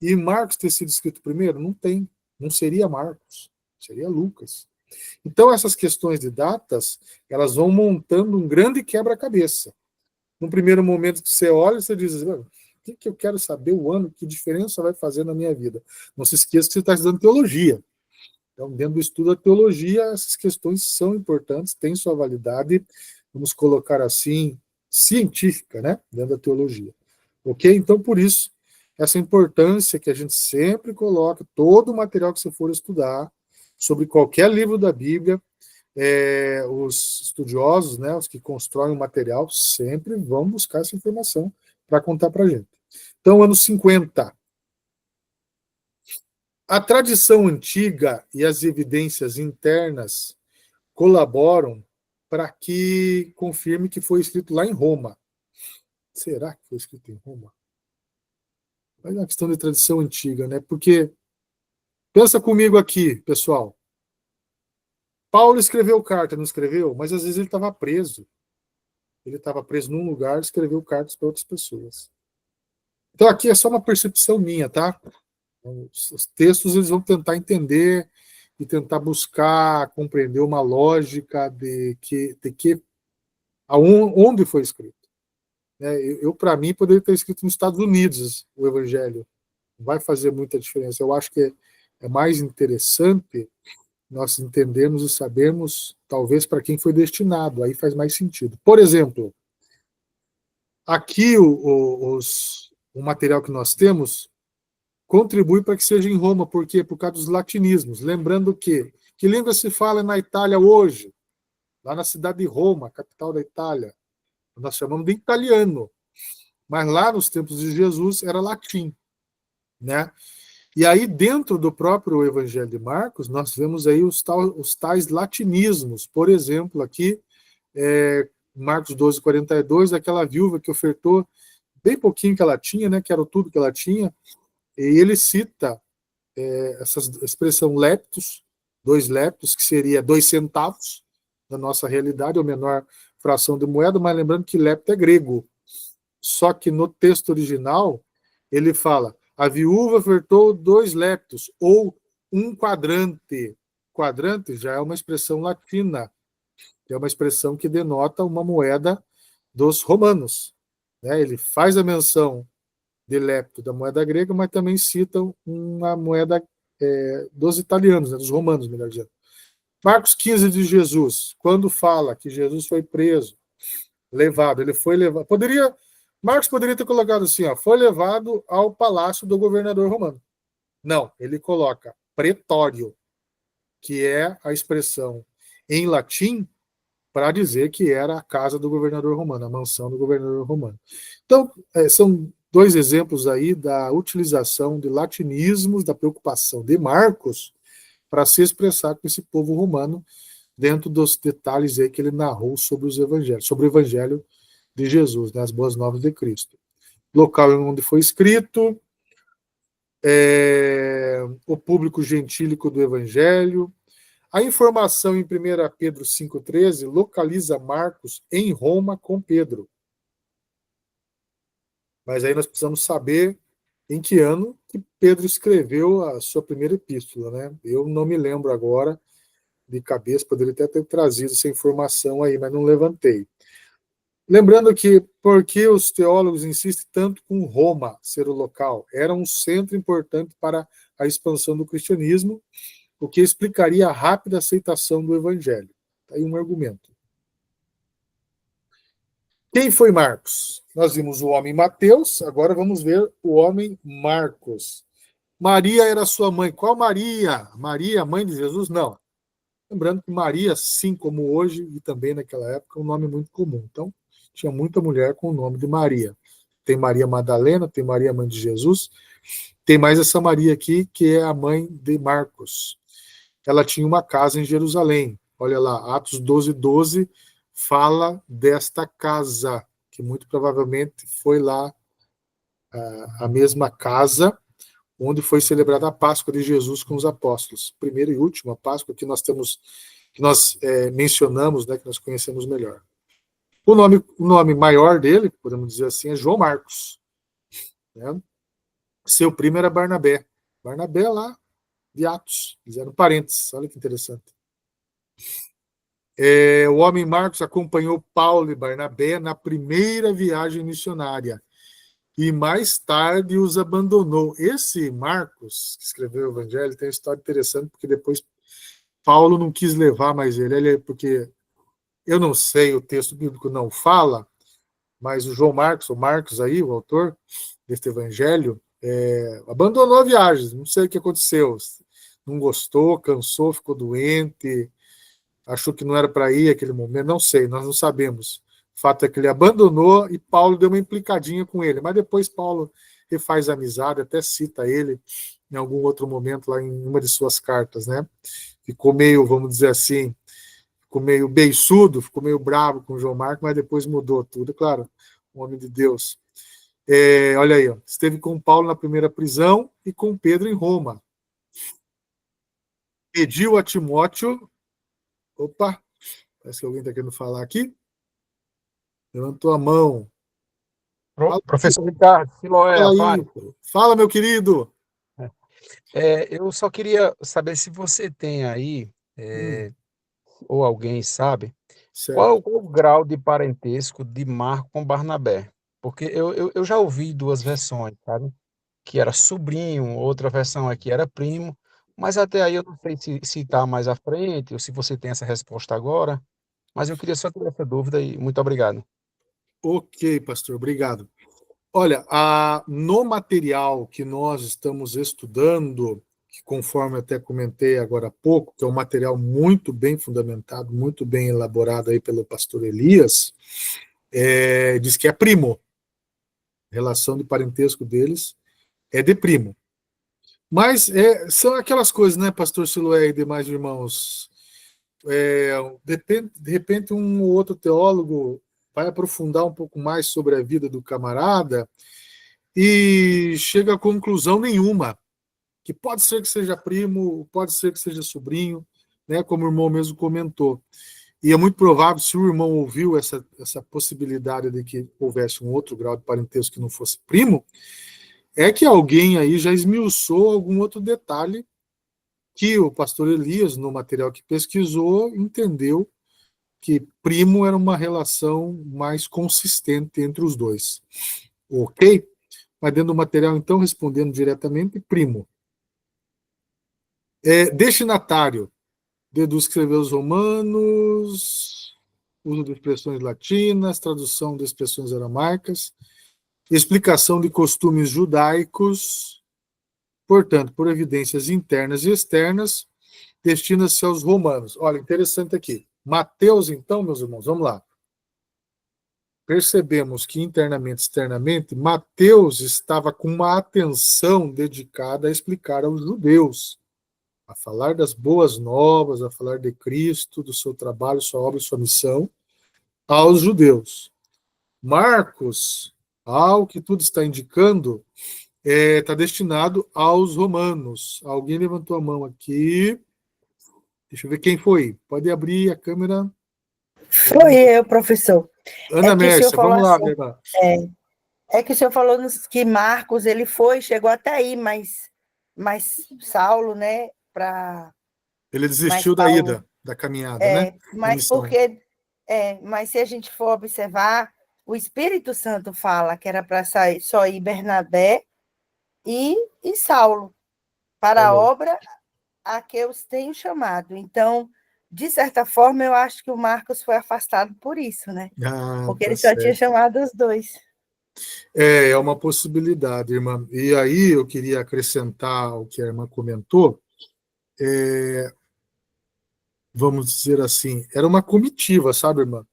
E Marcos ter sido escrito primeiro? Não tem. Não seria Marcos. Seria Lucas. Então, essas questões de datas, elas vão montando um grande quebra-cabeça. No primeiro momento que você olha, você diz, o que eu quero saber o ano, que diferença vai fazer na minha vida? Não se esqueça que você está estudando teologia. Então, dentro do estudo da teologia, essas questões são importantes, têm sua validade, vamos colocar assim, científica, né, dentro da teologia. Ok? Então, por isso, essa importância que a gente sempre coloca, todo o material que você for estudar, sobre qualquer livro da Bíblia, os estudiosos, né, os que constroem o material, sempre vão buscar essa informação para contar para a gente. Então, anos 50. A tradição antiga e as evidências internas colaboram para que confirme que foi escrito lá em Roma. Será que foi escrito em Roma? É uma questão de tradição antiga, né? Porque, pensa comigo aqui, pessoal. Paulo escreveu carta, não escreveu? Mas às vezes ele estava preso. Ele estava preso num lugar e escreveu cartas para outras pessoas. Então aqui é só uma percepção minha, tá? Os textos eles vão tentar entender e tentar buscar compreender uma lógica de que onde foi escrito. Eu para mim, poderia ter escrito nos Estados Unidos o Evangelho. Não vai fazer muita diferença. Eu acho que é mais interessante nós entendermos e sabermos, talvez, para quem foi destinado. Aí faz mais sentido. Por exemplo, aqui o material que nós temos contribui para que seja em Roma. Por quê? Por causa dos latinismos. Lembrando que língua se fala na Itália hoje? Lá na cidade de Roma, capital da Itália. Nós chamamos de italiano. Mas lá nos tempos de Jesus era latim, né? E aí, dentro do próprio Evangelho de Marcos, nós vemos aí os tais latinismos. Por exemplo, aqui, Marcos 12, 42, aquela viúva que ofertou bem pouquinho que ela tinha, né, que era tudo que ela tinha, e ele cita essa expressão leptos, 2 leptos, que seria 2 centavos, na nossa realidade, ou menor fração de moeda, mas lembrando que lepto é grego. Só que no texto original, ele fala, a viúva ofertou 2 leptos, ou 1 quadrante. Quadrante já é uma expressão latina, que é uma expressão que denota uma moeda dos romanos. Ele faz a menção de lepto da moeda grega, mas também cita uma moeda dos italianos, dos romanos, melhor dizendo. Marcos 15 de Jesus, quando fala que Jesus foi preso, levado, ele foi levado. Marcos poderia ter colocado assim, foi levado ao palácio do governador romano. Não, ele coloca pretório, que é a expressão em latim para dizer que era a casa do governador romano, a mansão do governador romano. Então, são 2 exemplos aí da utilização de latinismos, da preocupação de Marcos para se expressar com esse povo romano dentro dos detalhes aí que ele narrou sobre os evangelhos, sobre o evangelho de Jesus, né, as boas novas de Cristo. Local onde foi escrito, o público gentílico do evangelho. A informação em 1 Pedro 5,13 localiza Marcos em Roma com Pedro. Mas aí nós precisamos saber em que ano que Pedro escreveu a sua primeira epístola, né? Eu não me lembro agora de cabeça, poderia até ter trazido essa informação aí, mas não levantei. Lembrando que, porque os teólogos insistem tanto com Roma ser o local, era um centro importante para a expansão do cristianismo, o que explicaria a rápida aceitação do evangelho. Está aí um argumento. Quem foi Marcos? Nós vimos o homem Mateus, agora vamos ver o homem Marcos. Maria era sua mãe. Qual Maria? Maria, mãe de Jesus? Não. Lembrando que Maria, assim como hoje e também naquela época, é um nome muito comum. Então, tinha muita mulher com o nome de Maria. Tem Maria Madalena, tem Maria, mãe de Jesus, tem mais essa Maria aqui, que é a mãe de Marcos. Ela tinha uma casa em Jerusalém. Olha lá, Atos 12, 12 fala desta casa, que muito provavelmente foi lá a mesma casa onde foi celebrada a Páscoa de Jesus com os apóstolos. Primeira e última Páscoa que nós mencionamos, né, que nós conhecemos melhor. O nome maior dele, podemos dizer assim, é João Marcos. Né? Seu primo era Barnabé. Barnabé lá de Atos. Eles eram parentes. Olha que interessante. O homem Marcos acompanhou Paulo e Barnabé na primeira viagem missionária e mais tarde os abandonou. Esse Marcos, que escreveu o Evangelho, tem uma história interessante, porque depois Paulo não quis levar mais ele, porque eu não sei, o texto bíblico não fala, mas o João Marcos, o Marcos aí, o autor deste Evangelho, abandonou a viagem, não sei o que aconteceu, não gostou, cansou, ficou doente, achou que não era para ir aquele momento, não sei, nós não sabemos. O fato é que ele abandonou e Paulo deu uma implicadinha com ele, mas depois Paulo refaz amizade, até cita ele em algum outro momento lá em uma de suas cartas, né? Ficou meio, vamos dizer assim, ficou meio beiçudo, ficou meio bravo com o João Marcos, mas depois mudou tudo, claro, um homem de Deus. Olha aí, ó, esteve com Paulo na primeira prisão e com Pedro em Roma. Pediu a Timóteo, opa, parece que alguém está querendo falar aqui, levantou a mão. Professor Ricardo, Siloé, Fala a aí, paz. fala, meu querido. Eu só queria saber se você tem aí, ou alguém sabe, Certo. qual o grau de parentesco de Marco com Barnabé? Porque eu já ouvi duas versões, sabe? Que era sobrinho, outra versão aqui era primo, mas até aí eu não sei se está mais à frente ou se você tem essa resposta agora, mas eu queria só ter essa dúvida e muito obrigado. Ok, pastor, obrigado. Olha, no material que nós estamos estudando, que conforme até comentei agora há pouco, que é um material muito bem fundamentado, muito bem elaborado aí pelo pastor Elias, diz que é primo. A relação de parentesco deles é de primo. Mas são aquelas coisas, né, pastor Siloé e demais irmãos? De repente, um ou outro teólogo vai aprofundar um pouco mais sobre a vida do camarada e chega a conclusão nenhuma, que pode ser que seja primo, pode ser que seja sobrinho, né, como o irmão mesmo comentou. E é muito provável, se o irmão ouviu essa possibilidade de que houvesse um outro grau de parentesco que não fosse primo, é que alguém aí já esmiuçou algum outro detalhe que o pastor Elias, no material que pesquisou, entendeu que primo era uma relação mais consistente entre os dois. Ok? Mas dentro do material, então, respondendo diretamente, primo. Destinatário. Deduz que escreveu os romanos, uso de expressões latinas, tradução de expressões aramaicas, explicação de costumes judaicos, portanto, por evidências internas e externas, destina-se aos romanos. Olha, interessante aqui. Mateus, então, meus irmãos, vamos lá. Percebemos que internamente e externamente, Mateus estava com uma atenção dedicada a explicar aos judeus, a falar das boas novas, a falar de Cristo, do seu trabalho, sua obra e sua missão, aos judeus. Marcos, ao que tudo está indicando, está destinado aos romanos. Alguém levantou a mão aqui. Deixa eu ver quem foi. Pode abrir a câmera. Foi eu, professor. Ana Que o senhor Mércia, falou vamos lá, assim, minha irmã. que o senhor falou que Marcos ele chegou até aí, mas Saulo, né, Ele mas desistiu da Paulo, ida, da caminhada, né? Da mas missão. mas se a gente for observar, o Espírito Santo fala que era para só ir Bernabé e Saulo para a Olha aí. obra a que eu os tenho chamado. Então, de certa forma, eu acho que o Marcos foi afastado por isso, né? Porque Tá ele só tinha certo. chamado os dois. É uma possibilidade, irmã. E aí eu queria acrescentar o que a irmã comentou. Vamos dizer assim, era uma comitiva, sabe, irmã?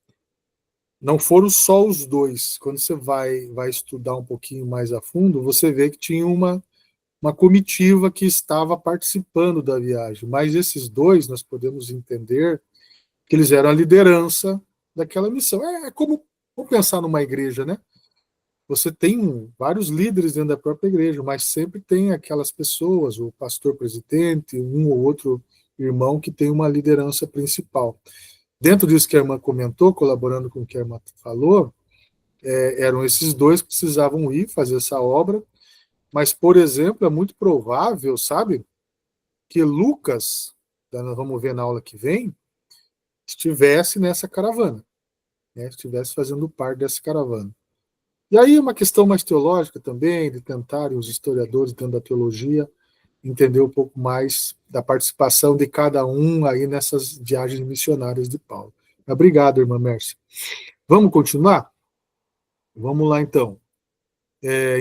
Não foram só os dois. Quando você vai estudar um pouquinho mais a fundo, você vê que tinha uma comitiva que estava participando da viagem. Mas esses dois, nós podemos entender que eles eram a liderança daquela missão. Como, vamos pensar numa igreja, né? Você tem vários líderes dentro da própria igreja, mas sempre tem aquelas pessoas, o pastor presidente, um ou outro irmão que tem uma liderança principal. Dentro disso que a irmã comentou, colaborando com o que a irmã falou, eram esses dois que precisavam ir fazer essa obra, mas, por exemplo, é muito provável, sabe, que Lucas, nós vamos ver na aula que vem, estivesse nessa caravana, né, estivesse fazendo parte dessa caravana. E aí uma questão mais teológica também, de tentarem os historiadores dentro da teologia entender um pouco mais da participação de cada um aí nessas viagens missionárias de Paulo. Obrigado, irmã Mércia. Vamos continuar? Vamos lá, então.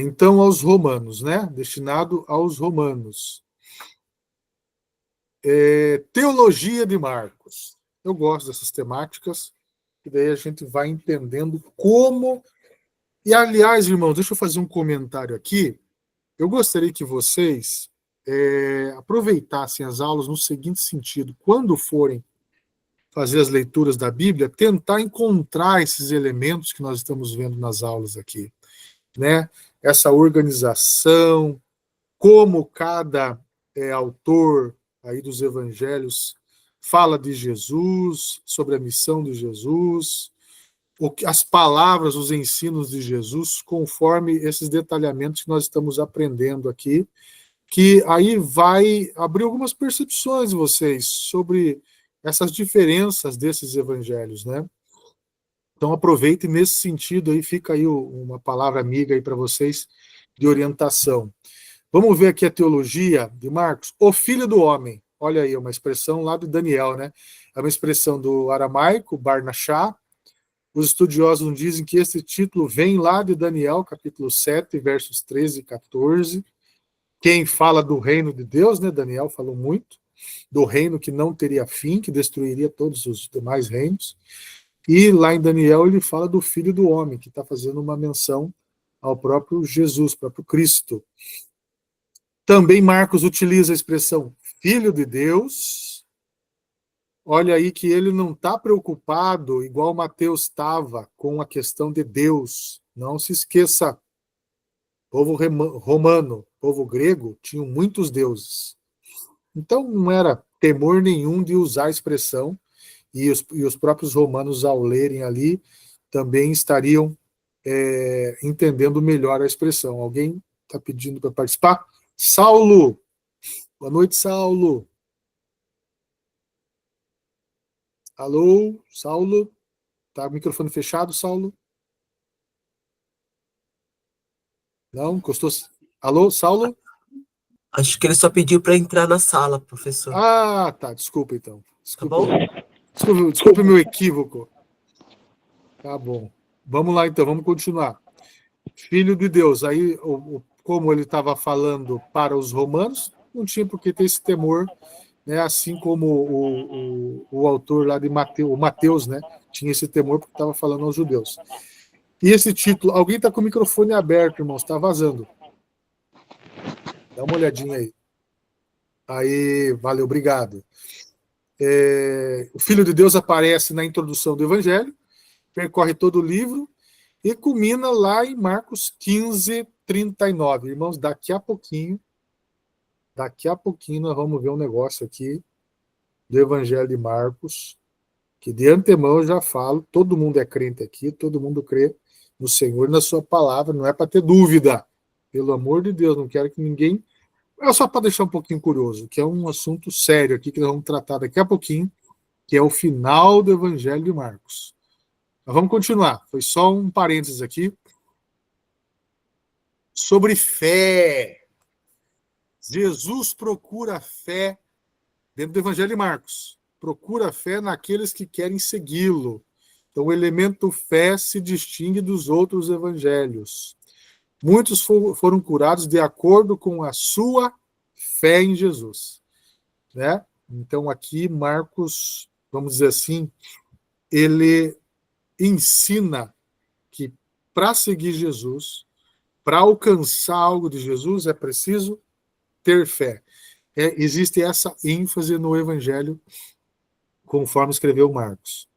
Então, aos romanos, né? Destinado aos romanos. Teologia de Marcos. Eu gosto dessas temáticas, e daí a gente vai entendendo como... E, aliás, irmãos, deixa eu fazer um comentário aqui. Eu gostaria que vocês aproveitassem as aulas no seguinte sentido: quando forem fazer as leituras da Bíblia, tentar encontrar esses elementos que nós estamos vendo nas aulas aqui, né? Essa organização, como cada autor aí dos evangelhos fala de Jesus, sobre a missão de Jesus, as palavras, os ensinos de Jesus, conforme esses detalhamentos que nós estamos aprendendo aqui, que aí vai abrir algumas percepções de vocês sobre essas diferenças desses evangelhos, né? Então aproveitem nesse sentido aí, fica aí uma palavra amiga aí para vocês de orientação. Vamos ver aqui a teologia de Marcos. O Filho do Homem. Olha aí, uma expressão lá do Daniel, né? É uma expressão do aramaico, Barnachá. Os estudiosos dizem que esse título vem lá de Daniel, capítulo 7, versos 13 e 14. Quem fala do reino de Deus, né? Daniel falou muito do reino que não teria fim, que destruiria todos os demais reinos. E lá em Daniel ele fala do Filho do Homem, que está fazendo uma menção ao próprio Jesus, próprio Cristo. Também Marcos utiliza a expressão Filho de Deus. Olha aí que ele não está preocupado, igual Mateus estava, com a questão de Deus. Não se esqueça, povo romano, povo grego, tinham muitos deuses. Então não era temor nenhum de usar a expressão, e os próprios romanos, ao lerem ali, também estariam entendendo melhor a expressão. Alguém está pedindo para participar? Saulo! Boa noite, Saulo! Alô, Saulo? Tá o microfone fechado, Saulo? Não? Encostou? Alô, Saulo? Acho que ele só pediu para entrar na sala, professor. Ah, tá. Desculpa, então. Tá bom? Desculpe meu equívoco. Tá bom. Vamos lá, então. Vamos continuar. Filho de Deus. Aí, como ele estava falando para os romanos, não tinha por que ter esse temor, né? Assim como o autor lá de Mateus, o Mateus, né? Tinha esse temor porque estava falando aos judeus. E esse título, alguém está com o microfone aberto, irmãos, está vazando. Dá uma olhadinha aí. Aí, valeu, obrigado. O Filho de Deus aparece na introdução do Evangelho, percorre todo o livro e culmina lá em Marcos 15, 39. Irmãos, daqui a pouquinho nós vamos ver um negócio aqui do Evangelho de Marcos, que de antemão eu já falo, todo mundo é crente aqui, todo mundo crê no Senhor e na sua palavra, não é para ter dúvida. Pelo amor de Deus, não quero que ninguém... É só para deixar um pouquinho curioso, que é um assunto sério aqui que nós vamos tratar daqui a pouquinho, que é o final do Evangelho de Marcos. Mas vamos continuar. Foi só um parênteses aqui. Sobre fé. Jesus procura fé dentro do Evangelho de Marcos. Procura fé naqueles que querem segui-lo. Então, o elemento fé se distingue dos outros evangelhos. Muitos foram curados de acordo com a sua fé em Jesus, né? Então aqui Marcos, vamos dizer assim, ele ensina que para seguir Jesus, para alcançar algo de Jesus, é preciso ter fé. Existe essa ênfase no Evangelho, conforme escreveu Marcos.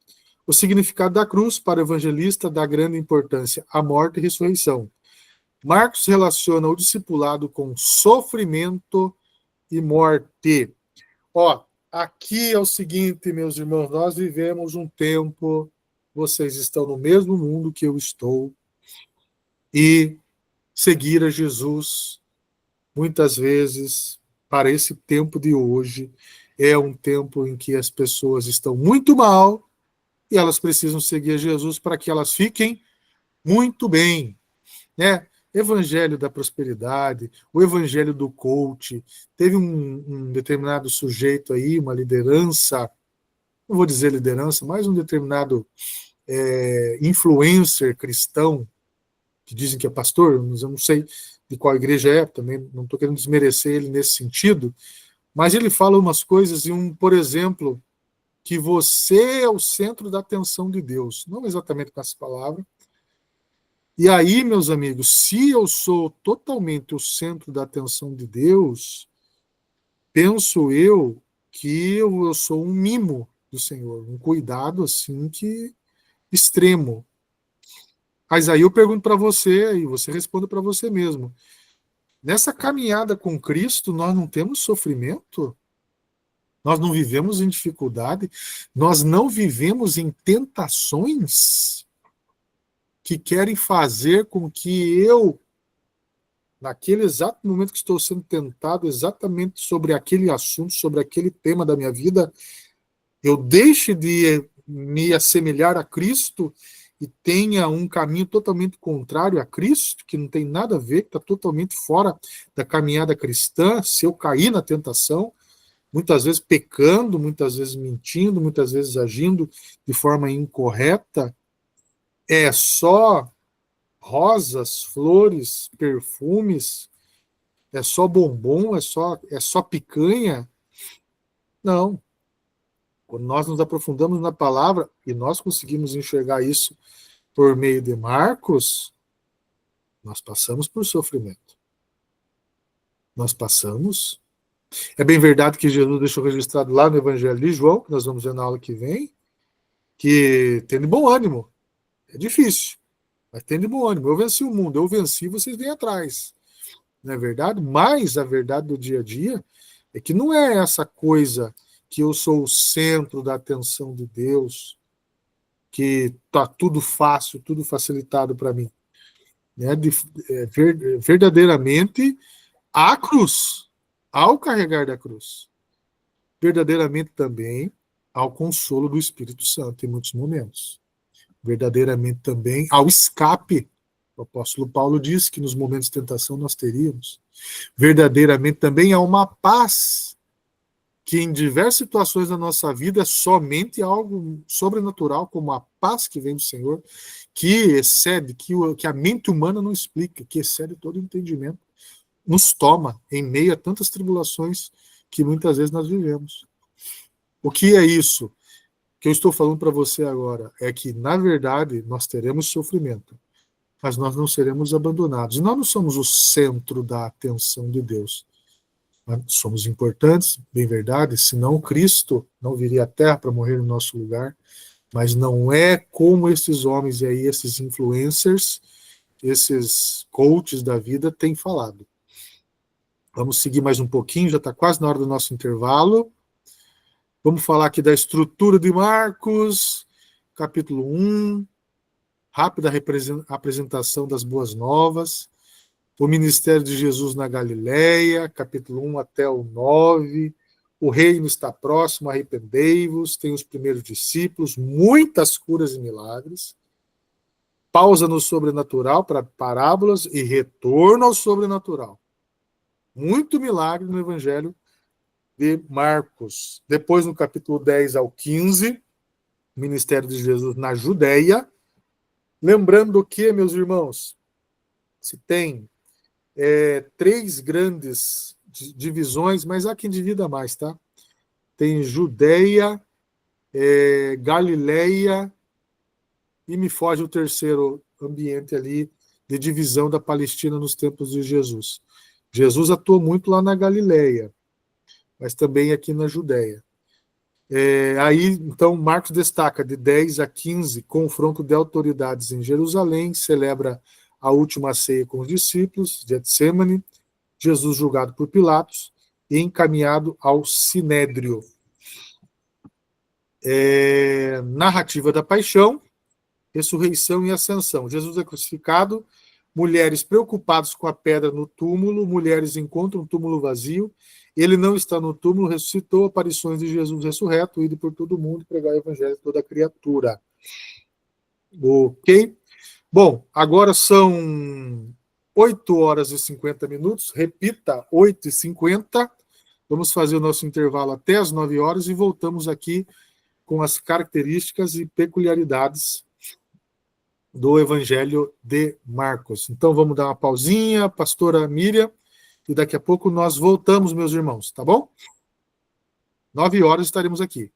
O significado da cruz para o evangelista dá grande importância à morte e ressurreição. Marcos relaciona o discipulado com sofrimento e morte. Aqui é o seguinte, meus irmãos, nós vivemos um tempo, vocês estão no mesmo mundo que eu estou, e seguir a Jesus, muitas vezes, para esse tempo de hoje, é um tempo em que as pessoas estão muito mal e elas precisam seguir a Jesus para que elas fiquem muito bem, né? Evangelho da prosperidade, o evangelho do coach. Teve um determinado sujeito aí, uma liderança, não vou dizer liderança, mas um determinado influencer cristão, que dizem que é pastor, mas eu não sei de qual igreja é, também não estou querendo desmerecer ele nesse sentido, mas ele fala umas coisas, por exemplo, que você é o centro da atenção de Deus, não exatamente com essa palavra. E aí, meus amigos, se eu sou totalmente o centro da atenção de Deus, penso eu que eu sou um mimo do Senhor, um cuidado assim que extremo. Mas aí eu pergunto para você, e você responde para você mesmo. Nessa caminhada com Cristo, nós não temos sofrimento? Nós não vivemos em dificuldade? Nós não vivemos em tentações que querem fazer com que eu, naquele exato momento que estou sendo tentado exatamente sobre aquele assunto, sobre aquele tema da minha vida, eu deixe de me assemelhar a Cristo e tenha um caminho totalmente contrário a Cristo, que não tem nada a ver, que está totalmente fora da caminhada cristã, se eu cair na tentação, muitas vezes pecando, muitas vezes mentindo, muitas vezes agindo de forma incorreta, é só rosas, flores, perfumes, é só bombom, é só picanha? Não. Quando nós nos aprofundamos na palavra e nós conseguimos enxergar isso por meio de Marcos, nós passamos por sofrimento. Nós passamos. É bem verdade que Jesus deixou registrado lá no Evangelho de João, que nós vamos ver na aula que vem, que tem de bom ânimo. É difícil, mas tem de bom ânimo. Eu venci o mundo, eu venci, vocês vêm atrás. Não é verdade? Mas a verdade do dia a dia é que não é essa coisa que eu sou o centro da atenção de Deus, que está tudo fácil, tudo facilitado para mim. Né? Verdadeiramente, a cruz, ao carregar da cruz, verdadeiramente também ao consolo do Espírito Santo em muitos momentos. Verdadeiramente também ao escape. O apóstolo Paulo diz que nos momentos de tentação nós teríamos. Verdadeiramente também há uma paz que em diversas situações da nossa vida é somente algo sobrenatural, como a paz que vem do Senhor, que excede, que a mente humana não explica, que excede todo entendimento, nos toma em meio a tantas tribulações que muitas vezes nós vivemos. O que é isso que eu estou falando para você agora? É que, na verdade, nós teremos sofrimento, mas nós não seremos abandonados. Nós não somos o centro da atenção de Deus. Nós somos importantes, bem verdade, senão Cristo não viria à Terra para morrer no nosso lugar, mas não é como esses homens e aí, esses influencers, esses coaches da vida têm falado. Vamos seguir mais um pouquinho, já está quase na hora do nosso intervalo. Vamos falar aqui da estrutura de Marcos, capítulo 1, rápida apresentação das boas novas, o ministério de Jesus na Galileia, capítulo 1 até o 9, o reino está próximo, arrependei-vos, tem os primeiros discípulos, muitas curas e milagres, pausa no sobrenatural para parábolas e retorno ao sobrenatural. Muito milagre no Evangelho de Marcos. Depois, no capítulo 10 ao 15, ministério de Jesus na Judéia. Lembrando que, meus irmãos, se tem três grandes divisões, mas há quem divida mais, tá? Tem Judéia, Galileia, e me foge o terceiro ambiente ali de divisão da Palestina nos tempos de Jesus. Jesus atuou muito lá na Galileia, mas também aqui na Judéia. Aí, então, Marcos destaca de 10 a 15, confronto de autoridades em Jerusalém, celebra a última ceia com os discípulos, Getsêmani, Jesus julgado por Pilatos e encaminhado ao Sinédrio. Narrativa da paixão, ressurreição e ascensão. Jesus é crucificado, mulheres preocupadas com a pedra no túmulo, mulheres encontram um túmulo vazio, ele não está no túmulo, ressuscitou, aparições de Jesus ressurreto, ido por todo mundo, pregar o evangelho a toda criatura. Ok? Bom, agora são 8 horas e 50 minutos, repita, 8h50. Vamos fazer o nosso intervalo até as 9 horas e voltamos aqui com as características e peculiaridades do Evangelho de Marcos. Então vamos dar uma pausinha, pastora Miriam, e daqui a pouco nós voltamos, meus irmãos, tá bom? 9 horas estaremos aqui.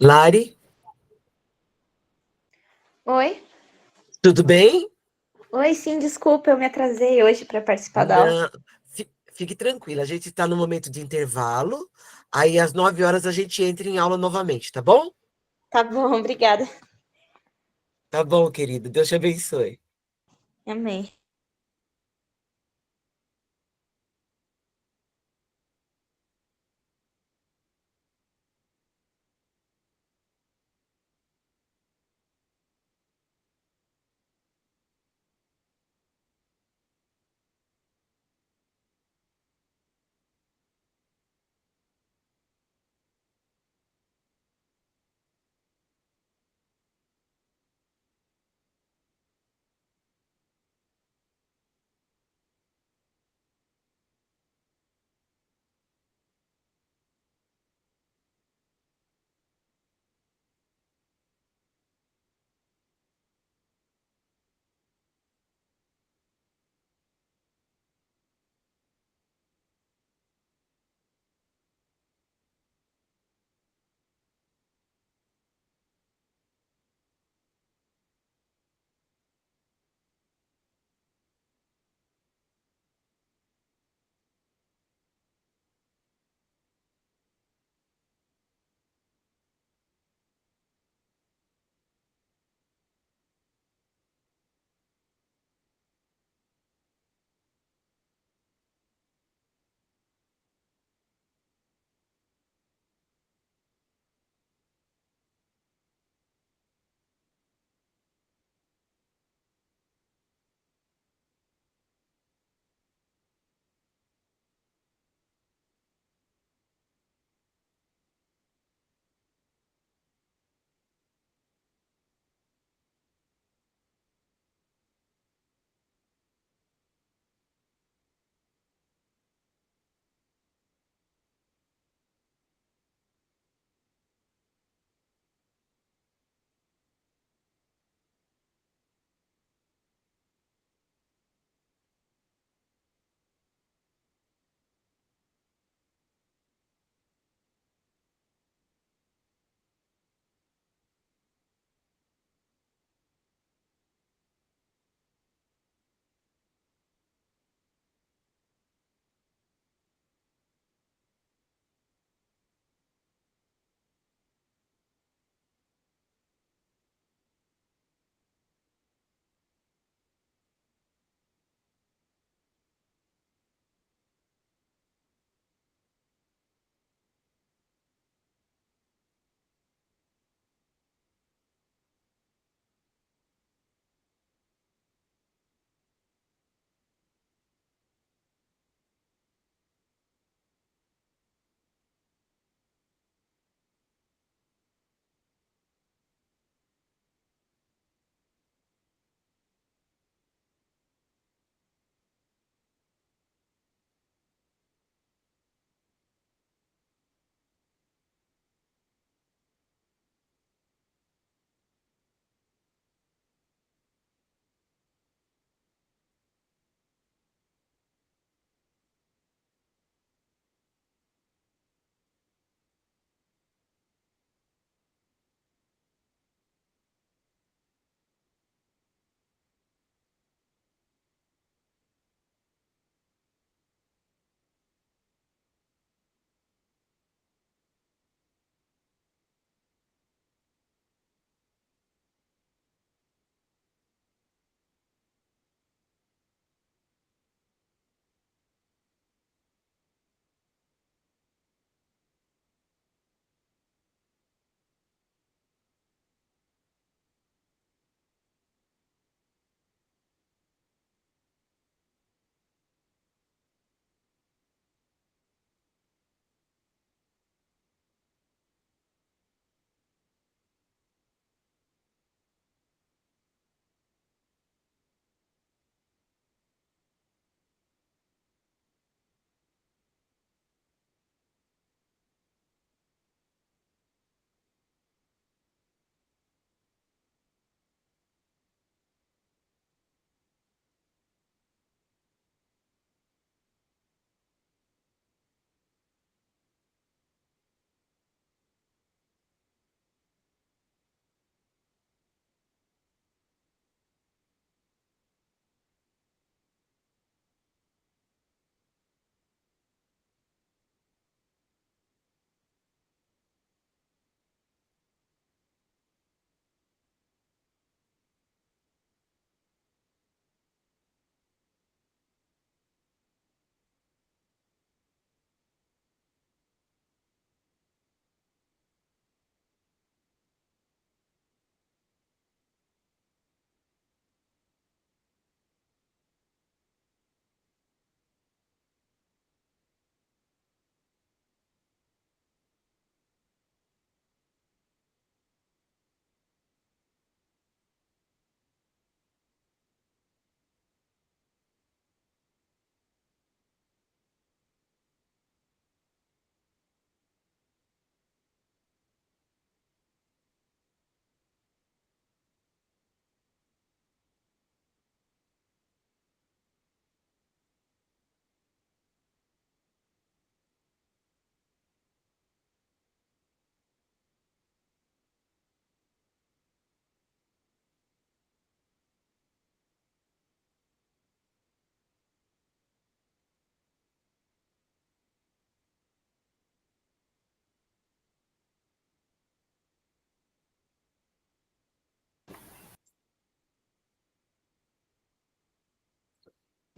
Lari, Oi? tudo bem? Oi, sim, desculpa, eu me atrasei hoje para participar da aula. Não, fique tranquila, a gente está no momento de intervalo, aí às 9 horas a gente entra em aula novamente, tá bom? Tá bom, obrigada. Tá bom, querido, Deus te abençoe. Amém.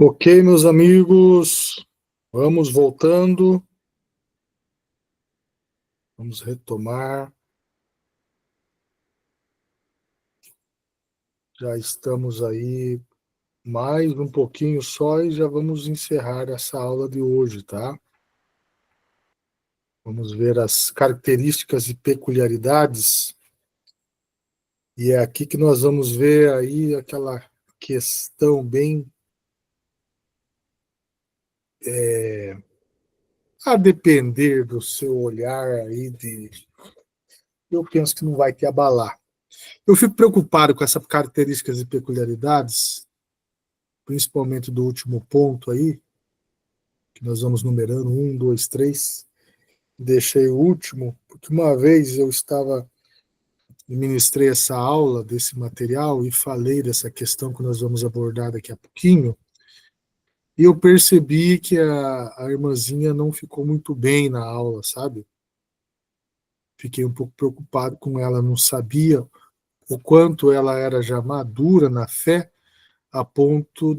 Ok, meus amigos, vamos voltando. Vamos retomar. Já estamos aí mais um pouquinho só e já vamos encerrar essa aula de hoje, tá? Vamos ver as características e peculiaridades. E é aqui que nós vamos ver aí aquela questão bem a depender do seu olhar aí eu penso que não vai te abalar. Eu fico preocupado com essas características e peculiaridades, principalmente do último ponto aí, que nós vamos numerando, 1, 2, 3. Deixei o último, porque uma vez eu ministrei essa aula desse material e falei dessa questão que nós vamos abordar daqui a pouquinho, e eu percebi que a irmãzinha não ficou muito bem na aula, sabe? Fiquei um pouco preocupado com ela, não sabia o quanto ela era já madura na fé, a ponto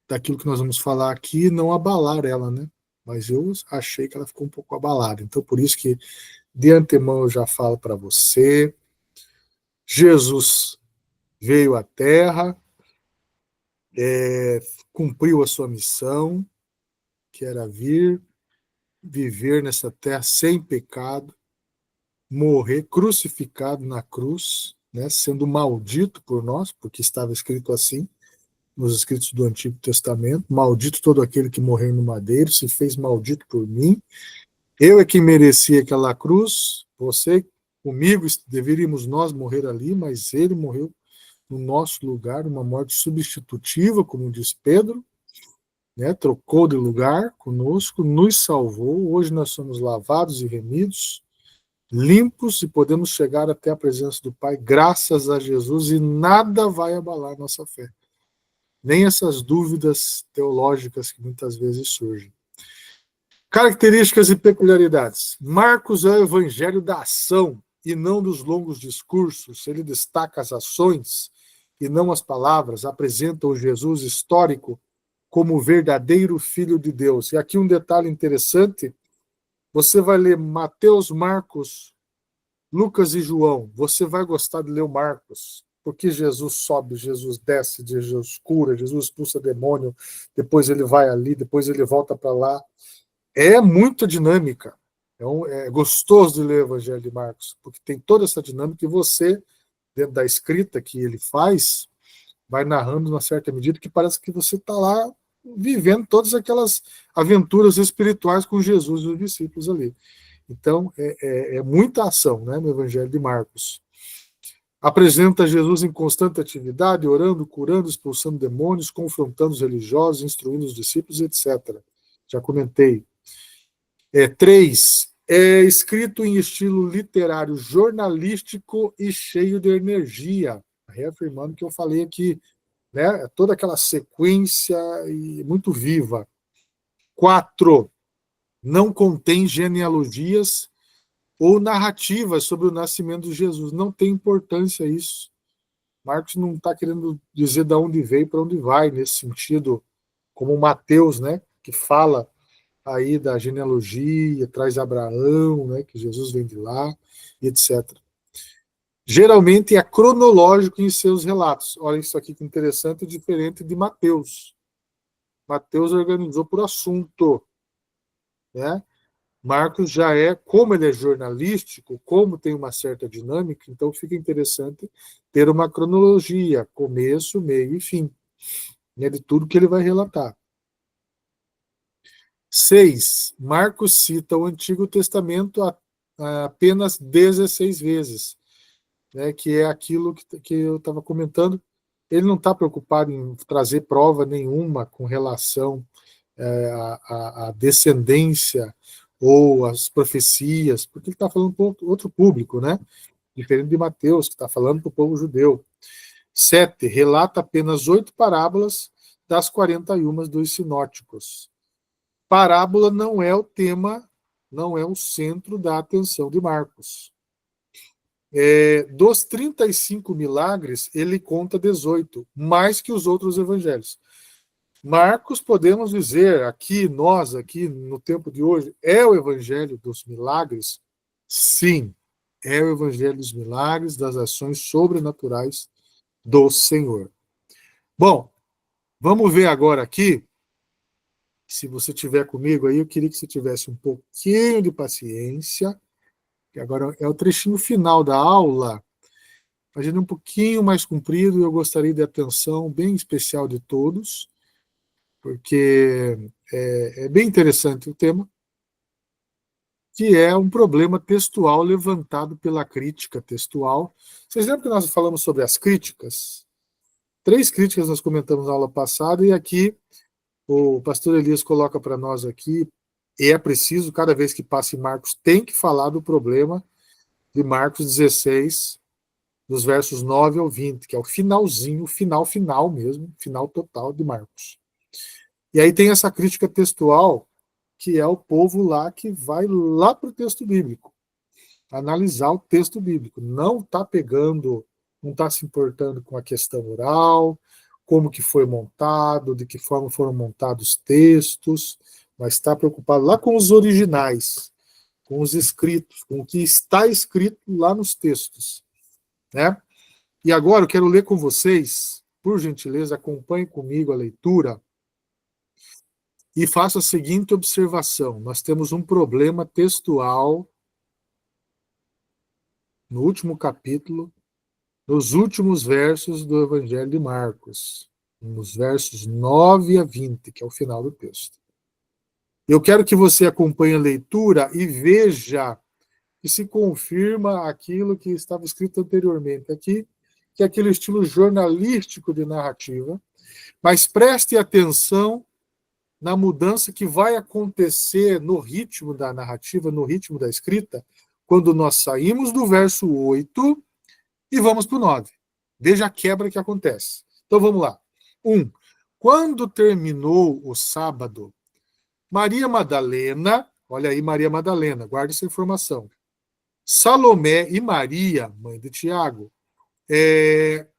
daquilo que nós vamos falar aqui não abalar ela, né? Mas eu achei que ela ficou um pouco abalada. Então, por isso que, de antemão, eu já falo para você, Jesus veio à Terra, cumpriu a sua missão, que era vir, viver nessa terra sem pecado, morrer crucificado na cruz, né, sendo maldito por nós, porque estava escrito assim, nos escritos do Antigo Testamento, maldito todo aquele que morreu no madeiro, se fez maldito por mim, eu é que merecia aquela cruz, você comigo deveríamos nós morrer ali, mas ele morreu no nosso lugar, uma morte substitutiva, como diz Pedro, né, trocou de lugar conosco, nos salvou, hoje nós somos lavados e remidos, limpos e podemos chegar até a presença do Pai, graças a Jesus, e nada vai abalar nossa fé. Nem essas dúvidas teológicas que muitas vezes surgem. Características e peculiaridades. Marcos é o evangelho da ação e não dos longos discursos. Ele destaca as ações e não as palavras, apresenta o Jesus histórico como o verdadeiro Filho de Deus. E aqui um detalhe interessante, você vai ler Mateus, Marcos, Lucas e João, você vai gostar de ler o Marcos, porque Jesus sobe, Jesus desce, Jesus cura, Jesus expulsa demônio, depois ele vai ali, depois ele volta para lá. É muito dinâmica. É gostoso de ler o Evangelho de Marcos, porque tem toda essa dinâmica e você, dentro da escrita que ele faz, vai narrando numa certa medida que parece que você está lá vivendo todas aquelas aventuras espirituais com Jesus e os discípulos ali. Então, é muita ação, né, no Evangelho de Marcos. Apresenta Jesus em constante atividade, orando, curando, expulsando demônios, confrontando os religiosos, instruindo os discípulos, etc. Já comentei. 3. É escrito em estilo literário, jornalístico e cheio de energia. Reafirmando o que eu falei aqui, né? Toda aquela sequência e muito viva. 4. Não contém genealogias ou narrativas sobre o nascimento de Jesus. Não tem importância isso. Marcos não está querendo dizer de onde veio e para onde vai, nesse sentido, como Mateus, né, que fala aí da genealogia, traz Abraão, né, que Jesus vem de lá, etc. Geralmente é cronológico em seus relatos. Olha isso aqui que interessante, diferente de Mateus. Mateus organizou por assunto, né? Marcos já como ele é jornalístico, como tem uma certa dinâmica, então fica interessante ter uma cronologia, começo, meio e fim, né, de tudo que ele vai relatar. 6. Marcos cita o Antigo Testamento apenas 16 vezes, né, que é aquilo que eu estava comentando. Ele não está preocupado em trazer prova nenhuma com relação à descendência ou as profecias, porque ele está falando para outro público, né? Diferente de Mateus, que está falando para o povo judeu. 7. Relata apenas 8 parábolas das 41 dos sinóticos. Parábola não é o tema, não é o centro da atenção de Marcos. Dos 35 milagres, ele conta 18, mais que os outros evangelhos. Marcos, podemos dizer aqui, nós aqui no tempo de hoje, é o evangelho dos milagres? Sim, é o evangelho dos milagres, das ações sobrenaturais do Senhor. Bom, vamos ver agora aqui, se você tiver comigo aí, eu queria que você tivesse um pouquinho de paciência, que agora é o trechinho final da aula, a gente é um pouquinho mais comprido, e eu gostaria de atenção bem especial de todos, porque é bem interessante o tema, que é um problema textual levantado pela crítica textual. Vocês lembram que nós falamos sobre as críticas? 3 críticas nós comentamos na aula passada, e aqui o pastor Elias coloca para nós aqui, e é preciso, cada vez que passa em Marcos, tem que falar do problema de Marcos 16, dos versos 9 ao 20, que é o finalzinho, final mesmo, final total de Marcos. E aí tem essa crítica textual, que é o povo lá que vai lá para o texto bíblico, analisar o texto bíblico. Não está pegando, não está se importando com a questão oral, como que foi montado, de que forma foram montados os textos, mas está preocupado lá com os originais, com os escritos, com o que está escrito lá nos textos, né? E agora eu quero ler com vocês, por gentileza, acompanhem comigo a leitura e faça a seguinte observação. Nós temos um problema textual no último capítulo, nos últimos versos do Evangelho de Marcos, nos versos 9 a 20, que é o final do texto. Eu quero que você acompanhe a leitura e veja que se confirma aquilo que estava escrito anteriormente aqui, que é aquele estilo jornalístico de narrativa, mas preste atenção na mudança que vai acontecer no ritmo da narrativa, no ritmo da escrita, quando nós saímos do verso 8 e vamos para o 9. Veja a quebra que acontece. Então vamos lá. 1. Quando terminou o sábado, Maria Madalena, olha aí Maria Madalena, guarda essa informação, Salomé e Maria, mãe de Tiago,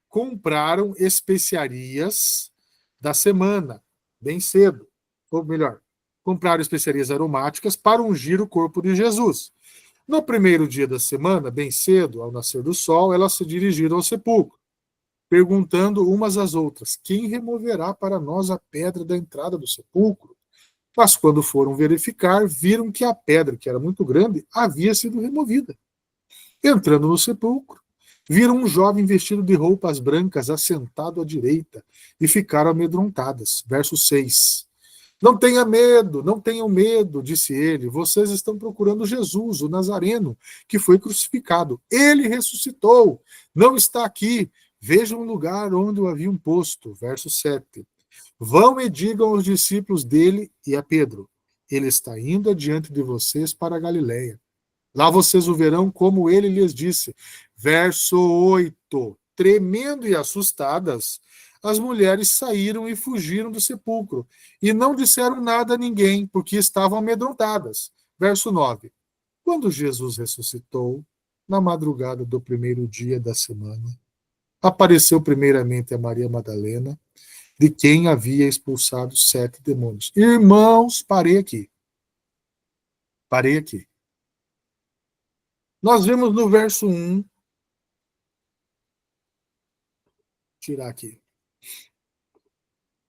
compraram especiarias da semana, bem cedo. Ou melhor, compraram especiarias aromáticas para ungir o corpo de Jesus. No primeiro dia da semana, bem cedo, ao nascer do sol, elas se dirigiram ao sepulcro, perguntando umas às outras: quem removerá para nós a pedra da entrada do sepulcro? Mas quando foram verificar, viram que a pedra, que era muito grande, havia sido removida. Entrando no sepulcro, viram um jovem vestido de roupas brancas assentado à direita e ficaram amedrontadas. Verso 6. Não tenham medo, disse ele. Vocês estão procurando Jesus, o Nazareno, que foi crucificado. Ele ressuscitou, não está aqui. Vejam o lugar onde o haviam posto. Verso 7. Vão e digam aos discípulos dele e a Pedro: ele está indo adiante de vocês para a Galileia. Lá vocês o verão como ele lhes disse. Verso 8. Tremendo e assustadas, as mulheres saíram e fugiram do sepulcro, e não disseram nada a ninguém, porque estavam amedrontadas. Verso 9. Quando Jesus ressuscitou, na madrugada do primeiro dia da semana, apareceu primeiramente a Maria Madalena, de quem havia expulsado 7 demônios. Irmãos, parei aqui. Nós vemos no verso 1, tirar aqui.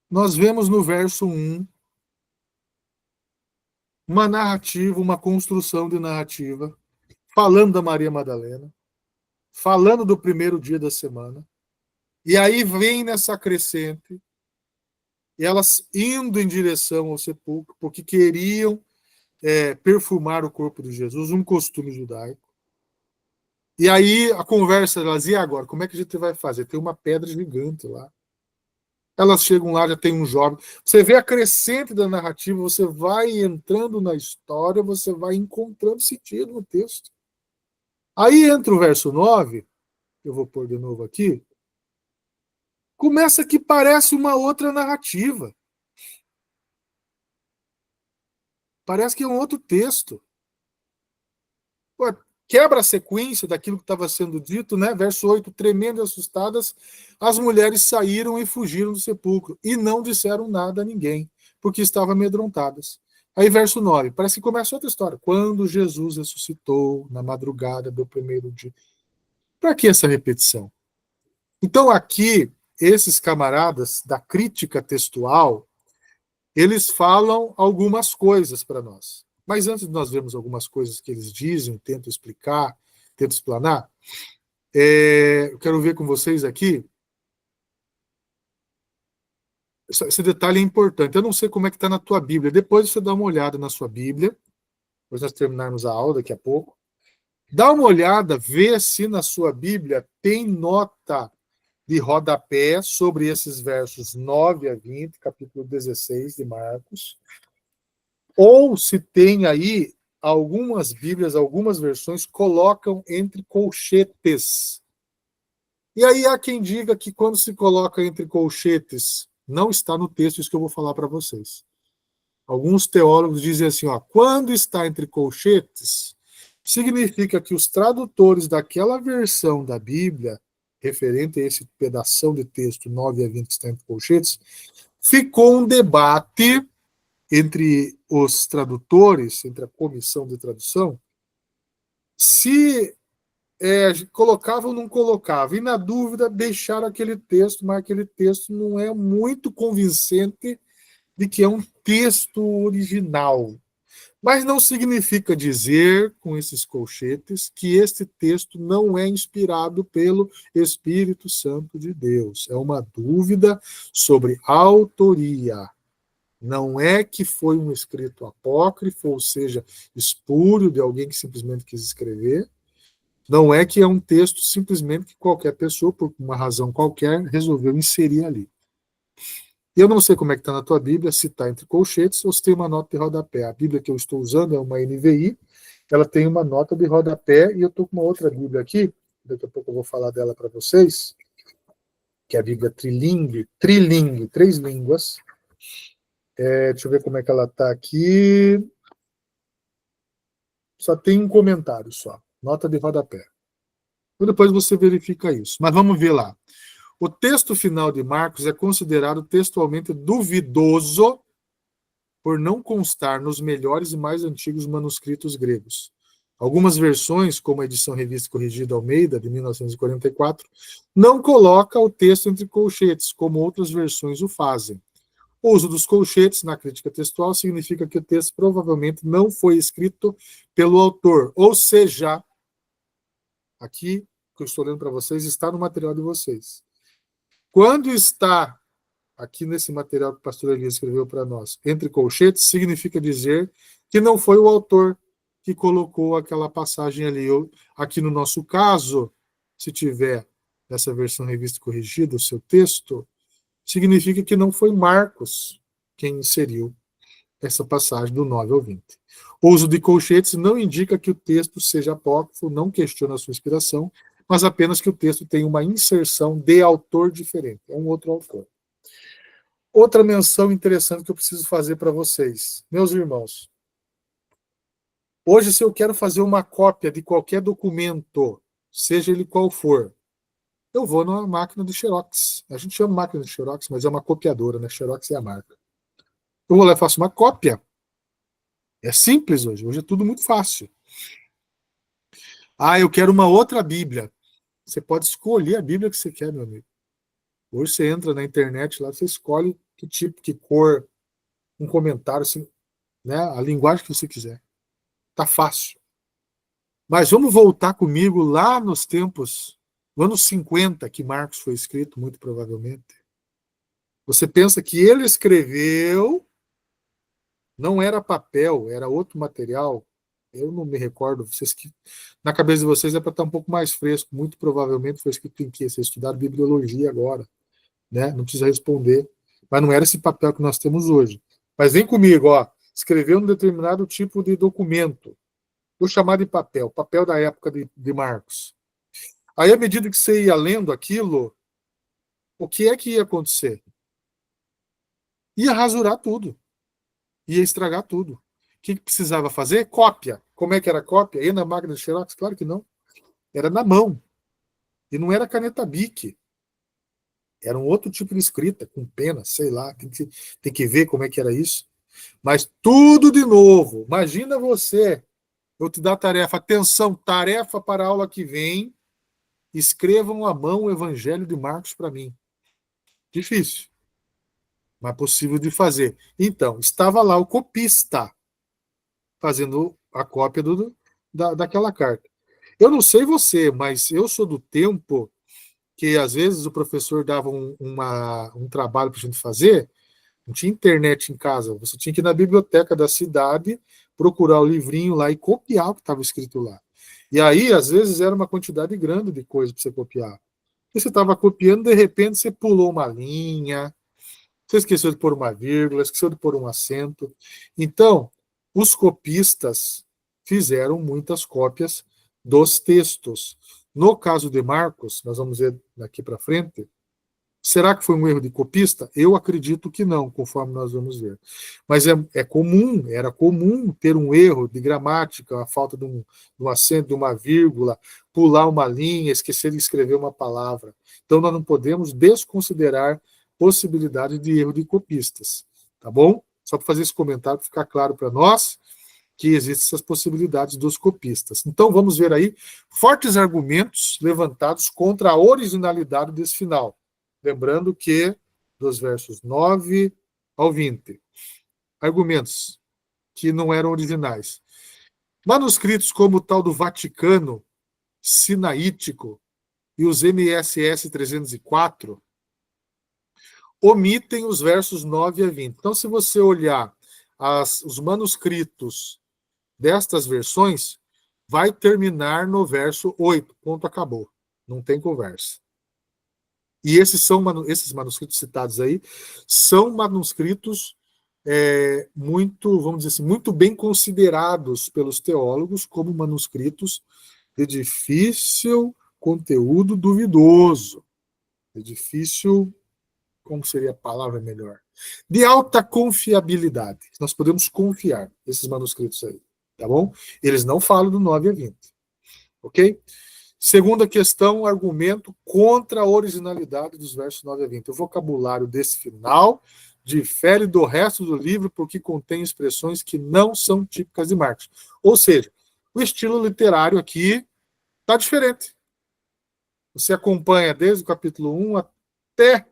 Nós vemos no verso 1 uma narrativa, uma construção de narrativa, falando da Maria Madalena, falando do primeiro dia da semana, e aí vem nessa crescente, elas indo em direção ao sepulcro, porque queriam perfumar o corpo de Jesus, um costume judaico. E aí a conversa delas, e agora? Como é que a gente vai fazer? Tem uma pedra gigante lá. Elas chegam lá, já tem um jovem. Você vê a crescente da narrativa, você vai entrando na história, você vai encontrando sentido no texto. Aí entra o verso 9, eu vou pôr de novo aqui, começa que parece uma outra narrativa. Parece que é um outro texto. Ué, quebra a sequência daquilo que estava sendo dito, né? Verso 8, tremendo e assustadas, as mulheres saíram e fugiram do sepulcro, e não disseram nada a ninguém, porque estavam amedrontadas. Aí, verso 9, parece que começa outra história. Quando Jesus ressuscitou na madrugada do primeiro dia. Para que essa repetição? Então, aqui, esses camaradas da crítica textual, eles falam algumas coisas para nós. Mas antes de nós vermos algumas coisas que eles dizem, tentam explicar, tentam explanar, eu quero ver com vocês aqui. Esse detalhe é importante. Eu não sei como é que está na tua Bíblia. Depois você dá uma olhada na sua Bíblia. Depois nós terminarmos a aula daqui a pouco. Dá uma olhada, vê se na sua Bíblia tem nota de rodapé sobre esses versos 9 a 20, capítulo 16 de Marcos. Ou se tem aí, algumas Bíblias, algumas versões colocam entre colchetes. E aí há quem diga que quando se coloca entre colchetes, não está no texto isso que eu vou falar para vocês. Alguns teólogos dizem assim, ó, quando está entre colchetes, significa que os tradutores daquela versão da Bíblia, referente a esse pedação de texto 9 a 20 que está entre colchetes, ficou um debate entre os tradutores, entre a comissão de tradução, se colocava ou não colocava. E, na dúvida, deixaram aquele texto, mas aquele texto não é muito convincente de que é um texto original. Mas não significa dizer, com esses colchetes, que este texto não é inspirado pelo Espírito Santo de Deus. É uma dúvida sobre autoria. Não é que foi um escrito apócrifo, ou seja, espúrio de alguém que simplesmente quis escrever. Não é que é um texto simplesmente que qualquer pessoa, por uma razão qualquer, resolveu inserir ali. Eu não sei como é que está na tua Bíblia, se está entre colchetes ou se tem uma nota de rodapé. A Bíblia que eu estou usando é uma NVI, ela tem uma nota de rodapé, e eu estou com uma outra Bíblia aqui, daqui a pouco eu vou falar dela para vocês, que é a Bíblia trilingue, 3 línguas. Deixa eu ver como é que ela está aqui. Só tem um comentário só, nota de rodapé. E depois você verifica isso. Mas vamos ver lá. O texto final de Marcos é considerado textualmente duvidoso por não constar nos melhores e mais antigos manuscritos gregos. Algumas versões, como a edição revista e corrigida Almeida, de 1944, não coloca o texto entre colchetes, como outras versões o fazem. O uso dos colchetes na crítica textual significa que o texto provavelmente não foi escrito pelo autor, ou seja, aqui que eu estou lendo para vocês está no material de vocês. Quando está aqui nesse material que o pastor Elias escreveu para nós, entre colchetes, significa dizer que não foi o autor que colocou aquela passagem ali. Aqui no nosso caso, se tiver essa versão revista e corrigida, o seu texto, significa que não foi Marcos quem inseriu essa passagem do 9 ao 20. O uso de colchetes não indica que o texto seja apócrifo, não questiona a sua inspiração, mas apenas que o texto tem uma inserção de autor diferente, é um outro autor. Outra menção interessante que eu preciso fazer para vocês. Meus irmãos, hoje se eu quero fazer uma cópia de qualquer documento, seja ele qual for, eu vou numa máquina de Xerox. A gente chama máquina de Xerox, mas é uma copiadora, né? Xerox é a marca. Eu vou lá e faço uma cópia. É simples hoje. Hoje é tudo muito fácil. Eu quero uma outra Bíblia. Você pode escolher a Bíblia que você quer, meu amigo. Hoje você entra na internet lá, você escolhe que tipo, que cor, um comentário, assim, né? A linguagem que você quiser. Tá fácil. Mas vamos voltar comigo lá nos tempos, no anos 50, que Marcos foi escrito, muito provavelmente. Você pensa que ele escreveu, não era papel, era outro material. Eu não me recordo, na cabeça de vocês é para estar um pouco mais fresco. Muito provavelmente foi escrito em quê? Vocês estudaram bibliologia agora, né? Não precisa responder. Mas não era esse papel que nós temos hoje. Mas vem comigo, ó. Escreveu um determinado tipo de documento. Vou chamar de papel da época de Marcos. Aí, à medida que você ia lendo aquilo, o que é que ia acontecer? Ia rasurar tudo. Ia estragar tudo. que precisava fazer? Cópia. Como é que era cópia? E na máquina de Xerox? Claro que não. Era na mão. E não era caneta Bic. Era um outro tipo de escrita, com pena, sei lá. Tem que ver como é que era isso. Mas tudo de novo. Imagina você. Eu te dar a tarefa. Atenção, tarefa para a aula que vem. Escrevam à mão o Evangelho de Marcos para mim. Difícil. Mas possível de fazer. Então, estava lá o copista fazendo a cópia daquela carta. Eu não sei você, mas eu sou do tempo que às vezes o professor dava um trabalho para a gente fazer, não tinha internet em casa, você tinha que ir na biblioteca da cidade, procurar o livrinho lá e copiar o que estava escrito lá. E aí, às vezes, era uma quantidade grande de coisa para você copiar. E você estava copiando, de repente, você pulou uma linha, você esqueceu de pôr uma vírgula, esqueceu de pôr um acento. Então, os copistas fizeram muitas cópias dos textos. No caso de Marcos, nós vamos ver daqui para frente, será que foi um erro de copista? Eu acredito que não, conforme nós vamos ver. Mas era comum ter um erro de gramática, a falta de um acento, de uma vírgula, pular uma linha, esquecer de escrever uma palavra. Então, nós não podemos desconsiderar possibilidade de erro de copistas, tá bom? Só para fazer esse comentário, para ficar claro para nós que existem essas possibilidades dos copistas. Então, vamos ver aí fortes argumentos levantados contra a originalidade desse final. Lembrando que dos versos 9 ao 20, argumentos que não eram originais. Manuscritos como o tal do Vaticano, Sinaítico e os MSS 304 omitem os versos 9 a 20. Então, se você olhar os manuscritos destas versões, vai terminar no verso 8. Ponto, acabou. Não tem conversa. E esses manuscritos citados aí são manuscritos muito, vamos dizer assim, muito bem considerados pelos teólogos como manuscritos de difícil conteúdo duvidoso, de difícil, como seria a palavra melhor? De alta confiabilidade. Nós podemos confiar nesses manuscritos aí, tá bom? Eles não falam do 9 a 20, ok? Segunda questão, argumento contra a originalidade dos versos 9 a 20. O vocabulário desse final difere do resto do livro porque contém expressões que não são típicas de Marcos. Ou seja, o estilo literário aqui está diferente. Você acompanha desde o capítulo 1 até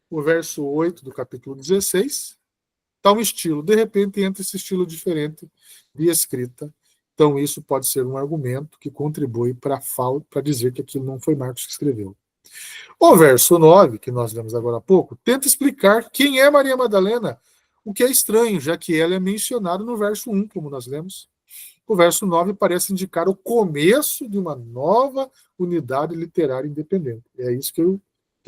o verso 8 do capítulo 16, está um estilo. De repente entra esse estilo diferente de escrita. Então, isso pode ser um argumento que contribui para dizer que aquilo não foi Marcos que escreveu. O verso 9, que nós lemos agora há pouco, tenta explicar quem é Maria Madalena, o que é estranho, já que ela é mencionada no verso 1, como nós lemos. O verso 9 parece indicar o começo de uma nova unidade literária independente. É isso que eu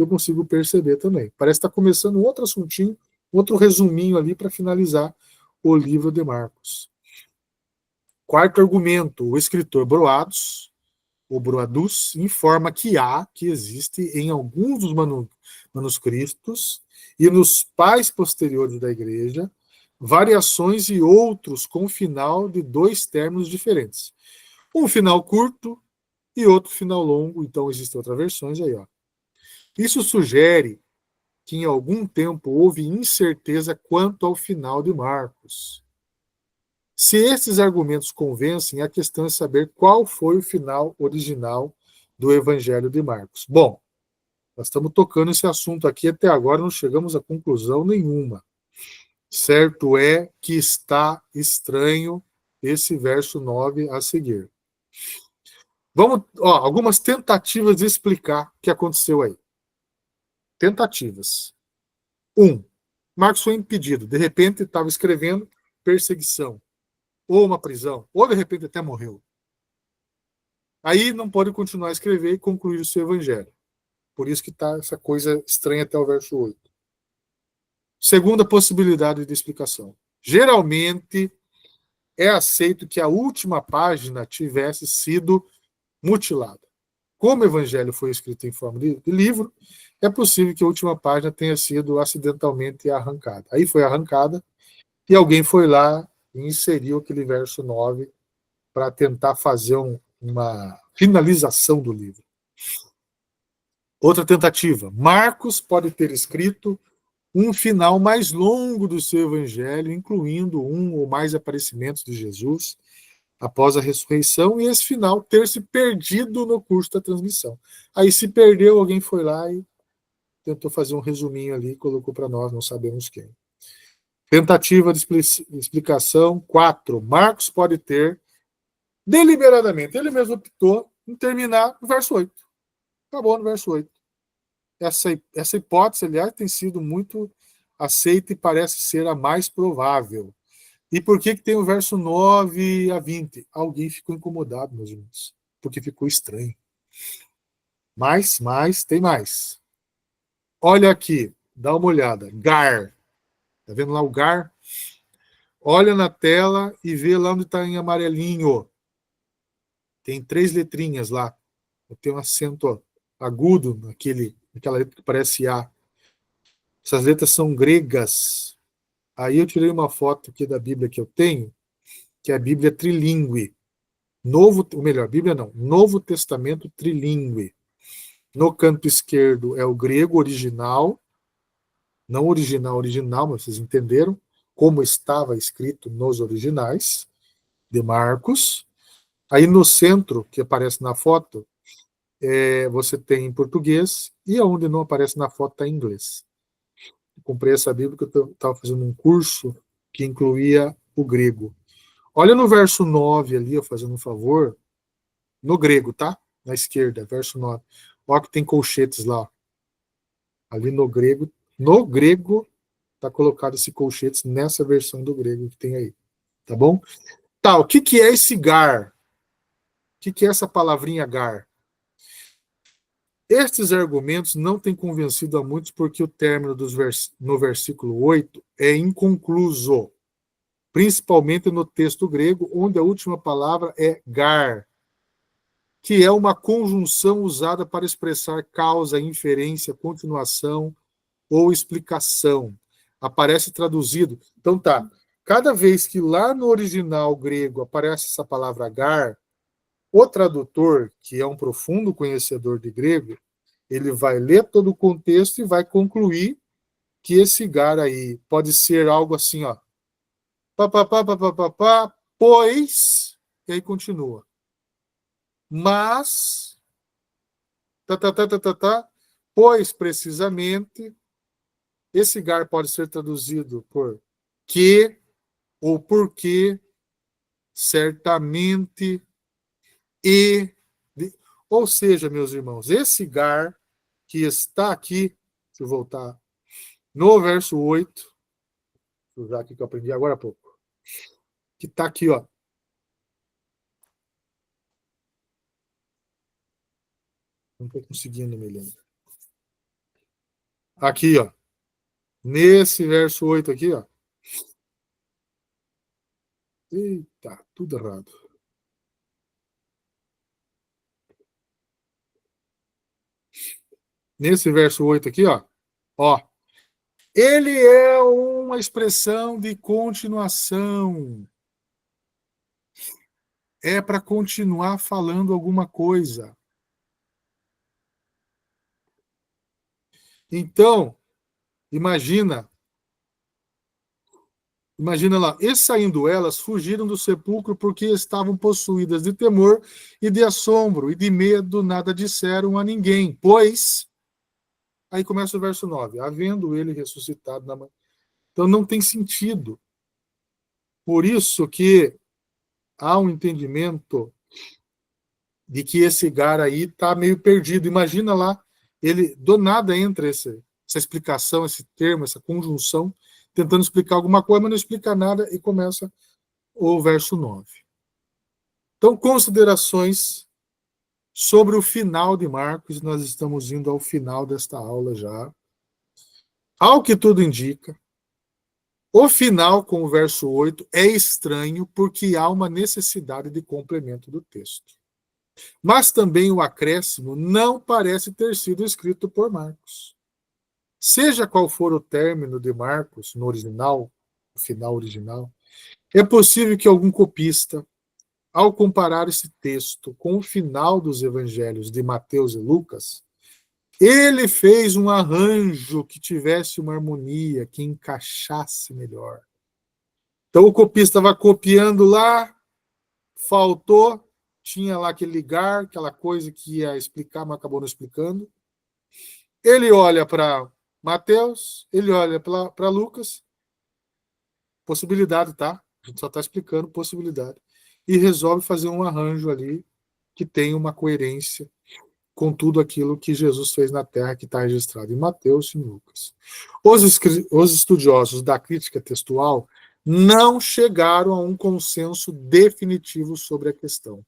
consigo perceber também. Parece estar começando um outro assuntinho, outro resuminho ali para finalizar o livro de Marcos. Quarto argumento, o escritor Broadus, ou Broadus, informa que existe em alguns dos manuscritos e nos pais posteriores da igreja, variações e outros com final de dois términos diferentes. Um final curto e outro final longo, então existem outras versões aí, ó. Isso sugere que em algum tempo houve incerteza quanto ao final de Marcos. Se esses argumentos convencem, a questão é saber qual foi o final original do Evangelho de Marcos. Bom, nós estamos tocando esse assunto aqui, até agora não chegamos a conclusão nenhuma. Certo é que está estranho esse verso 9 a seguir. Vamos, algumas tentativas de explicar o que aconteceu aí. Tentativas. 1. Marcos foi impedido. De repente, estava escrevendo perseguição. Ou uma prisão. Ou, de repente, até morreu. Aí não pode continuar a escrever e concluir o seu evangelho. Por isso que está essa coisa estranha até o verso 8. Segunda possibilidade de explicação. Geralmente, é aceito que a última página tivesse sido mutilada. Como o evangelho foi escrito em forma de livro, é possível que a última página tenha sido acidentalmente arrancada. Aí foi arrancada e alguém foi lá e inseriu aquele verso 9 para tentar fazer uma finalização do livro. Outra tentativa. Marcos pode ter escrito um final mais longo do seu evangelho, incluindo um ou mais aparecimentos de Jesus após a ressurreição, e esse final ter se perdido no curso da transmissão. Aí se perdeu, alguém foi lá e tentou fazer um resuminho ali, colocou para nós, não sabemos quem. Tentativa de explicação 4. Marcos pode ter, deliberadamente, ele mesmo optou em terminar no verso 8. Acabou no verso 8. Essa hipótese, aliás, tem sido muito aceita e parece ser a mais provável. E por que tem o verso 9 a 20? Alguém ficou incomodado, meus irmãos, porque ficou estranho. Mas, tem mais. Olha aqui, dá uma olhada. Gar. Tá vendo lá o gar? Olha na tela e vê lá onde está em amarelinho. Tem 3 letrinhas lá. Tem um acento agudo naquela letra que parece A. Essas letras são gregas. Aí eu tirei uma foto aqui da Bíblia que eu tenho, que é a Bíblia trilingue. Novo Testamento trilingue. No canto esquerdo é o grego original, não original, mas vocês entenderam como estava escrito nos originais de Marcos. Aí no centro, que aparece na foto, você tem em português, e onde não aparece na foto está em inglês. Eu comprei essa Bíblia porque eu estava fazendo um curso que incluía o grego. Olha no verso 9 ali, eu fazendo um favor, no grego, tá? Na esquerda, verso 9. Olha que tem colchetes lá. Ali no grego está colocado esse colchetes nessa versão do grego que tem aí. Tá bom? Tá, o que é esse gar? O que é essa palavrinha gar? Estes argumentos não têm convencido a muitos porque o término no versículo 8 é inconcluso, principalmente no texto grego, onde a última palavra é gar, que é uma conjunção usada para expressar causa, inferência, continuação ou explicação. Aparece traduzido. Então tá, cada vez que lá no original grego aparece essa palavra gar, o tradutor, que é um profundo conhecedor de grego, ele vai ler todo o contexto e vai concluir que esse gar aí pode ser algo assim, ó. Pois, e aí continua. Mas, pois precisamente, esse gar pode ser traduzido por que ou porque, certamente, e. Ou seja, meus irmãos, esse gar que está aqui, deixa eu voltar, no verso 8, vou usar aqui que eu aprendi agora há pouco, que está aqui, ó. Não estou conseguindo me lembrar. Aqui, ó. Nesse verso 8 aqui, ó. Eita, tudo errado. Nesse verso 8 aqui, ó. Ó. Ele é uma expressão de continuação. É para continuar falando alguma coisa. Então, imagina lá, e saindo elas, fugiram do sepulcro porque estavam possuídas de temor e de assombro, e de medo nada disseram a ninguém, pois... Aí começa o verso 9, havendo ele ressuscitado na manhã. Então não tem sentido. Por isso que há um entendimento de que esse gar aí está meio perdido. Imagina lá, ele do nada entra essa explicação, esse termo, essa conjunção, tentando explicar alguma coisa, mas não explica nada e começa o verso 9. Então, considerações sobre o final de Marcos, nós estamos indo ao final desta aula já. Ao que tudo indica, o final com o verso 8 é estranho porque há uma necessidade de complemento do texto. Mas também o acréscimo não parece ter sido escrito por Marcos. Seja qual for o término de Marcos no original, o final original, É possível que algum copista, ao comparar esse texto com o final dos evangelhos de Mateus e Lucas, ele fez um arranjo que tivesse uma harmonia, que encaixasse melhor. Então o copista estava copiando lá, faltou, tinha lá aquele ligar, aquela coisa que ia explicar, mas acabou não explicando. Ele olha para Mateus, ele olha para Lucas, possibilidade, tá? A gente só está explicando possibilidade. E resolve fazer um arranjo ali que tem uma coerência com tudo aquilo que Jesus fez na Terra, que está registrado em Mateus e em Lucas. Os estudiosos da crítica textual não chegaram a um consenso definitivo sobre a questão.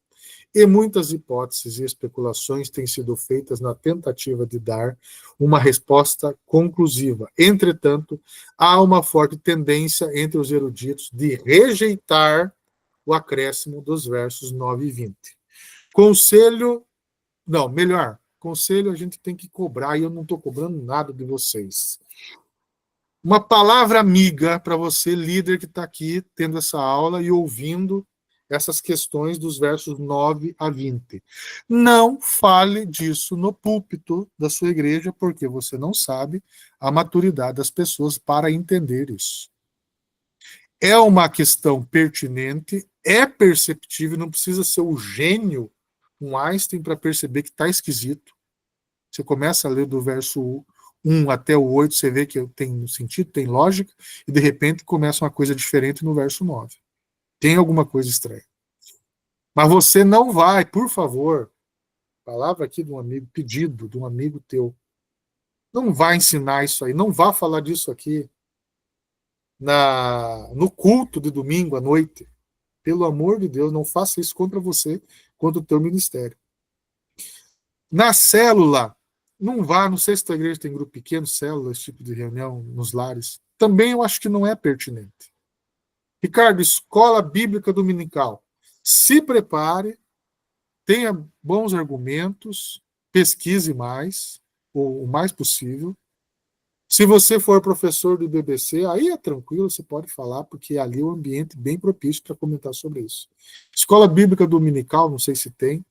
E muitas hipóteses e especulações têm sido feitas na tentativa de dar uma resposta conclusiva. Entretanto, há uma forte tendência entre os eruditos de rejeitar o acréscimo dos versos 9 e 20. Conselho a gente tem que cobrar, e eu não estou cobrando nada de vocês. Uma palavra amiga para você, líder que está aqui tendo essa aula e ouvindo essas questões dos versos 9 a 20. Não fale disso no púlpito da sua igreja, porque você não sabe a maturidade das pessoas para entender isso. É uma questão pertinente, é perceptível, não precisa ser o gênio, um Einstein, para perceber que está esquisito. Você começa a ler do verso 1 até o 8, você vê que tem sentido, tem lógica, e de repente começa uma coisa diferente no verso 9. Tem alguma coisa estranha. Mas você não vai, por favor, palavra aqui de um amigo, pedido de um amigo teu, não vai ensinar isso aí, não vá falar disso aqui no culto de domingo à noite. Pelo amor de Deus, não faça isso contra você, contra o teu ministério. Na célula, não sei se a tua igreja tem grupo pequeno, célula, esse tipo de reunião nos lares. Também eu acho que não é pertinente. Ricardo, escola bíblica dominical. Se prepare, tenha bons argumentos, pesquise mais, o mais possível. Se você for professor do BBC, aí é tranquilo, você pode falar, porque ali é um ambiente bem propício para comentar sobre isso. Escola bíblica dominical, não sei se tem.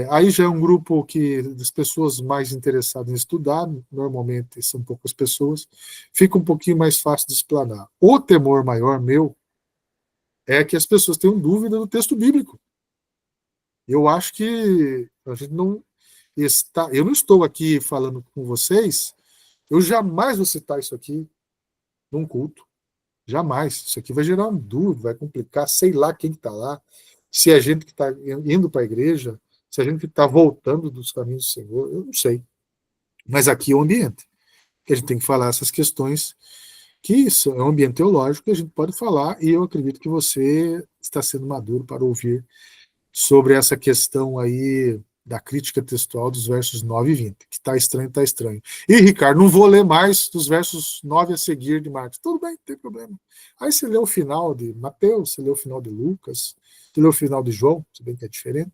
Aí já é um grupo que das pessoas mais interessadas em estudar, normalmente são poucas pessoas, fica um pouquinho mais fácil de explanar. O temor maior meu é que as pessoas tenham dúvida do texto bíblico. Eu acho que a gente não está. Eu não estou aqui falando com vocês, eu jamais vou citar isso aqui num culto. Jamais. Isso aqui vai gerar uma dúvida, vai complicar, sei lá quem está lá, se é gente que está indo para a igreja, se é gente que está voltando dos caminhos do Senhor, eu não sei. Mas aqui é o ambiente, que a gente tem que falar essas questões, que isso é um ambiente teológico que a gente pode falar, e eu acredito que você está sendo maduro para ouvir sobre essa questão aí da crítica textual dos versos 9 e 20, que está estranho, está estranho. E, Ricardo, não vou ler mais dos versos 9 a seguir de Marcos. Tudo bem, não tem problema. Aí você lê o final de Mateus, você lê o final de Lucas, você lê o final de João, se bem que é diferente.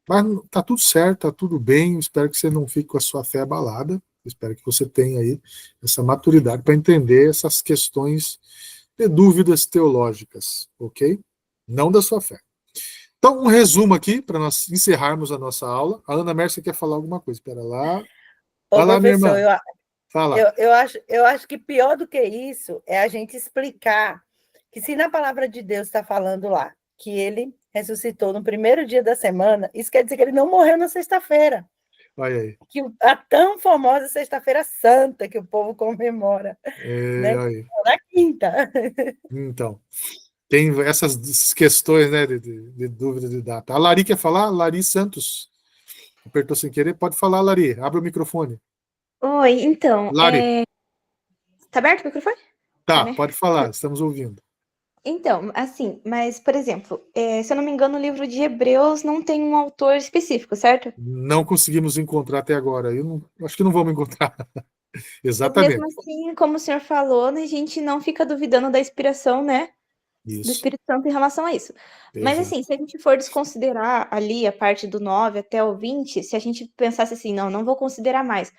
Mas está tudo certo, está tudo bem, espero que você não fique com a sua fé abalada, espero que você tenha aí essa maturidade para entender essas questões de dúvidas teológicas, ok? Não da sua fé. Então, um resumo aqui, para nós encerrarmos a nossa aula. A Ana Mércia quer falar alguma coisa. Espera lá. Ô, Vai lá, minha irmã. professor, Fala. eu acho que pior do que isso é a gente explicar que se na palavra de Deus está falando lá que ele ressuscitou no primeiro dia da semana, isso quer dizer que ele não morreu na sexta-feira. Vai aí. Que a tão famosa Sexta-feira Santa que o povo comemora. Né? Aí. Na quinta. Então, tem essas questões, né, de dúvida de data. A Lari quer falar? Lari Santos. Apertou sem querer. Pode falar, Lari. Abre o microfone. Oi, então, Lari. tá aberto o microfone? Tá, né? pode falar. Estamos ouvindo. Então, assim, mas, por exemplo, se eu não me engano, o livro de Hebreus não tem um autor específico, certo? Não conseguimos encontrar até agora. Acho que não vamos encontrar. E Exatamente. mesmo assim, como o senhor falou, né, a gente não fica duvidando da inspiração, né, do Isso. Espírito Santo em relação a isso. Mas, Exato. assim, se a gente for desconsiderar ali a parte do 9 até o 20, se a gente pensasse assim, não vou considerar mais,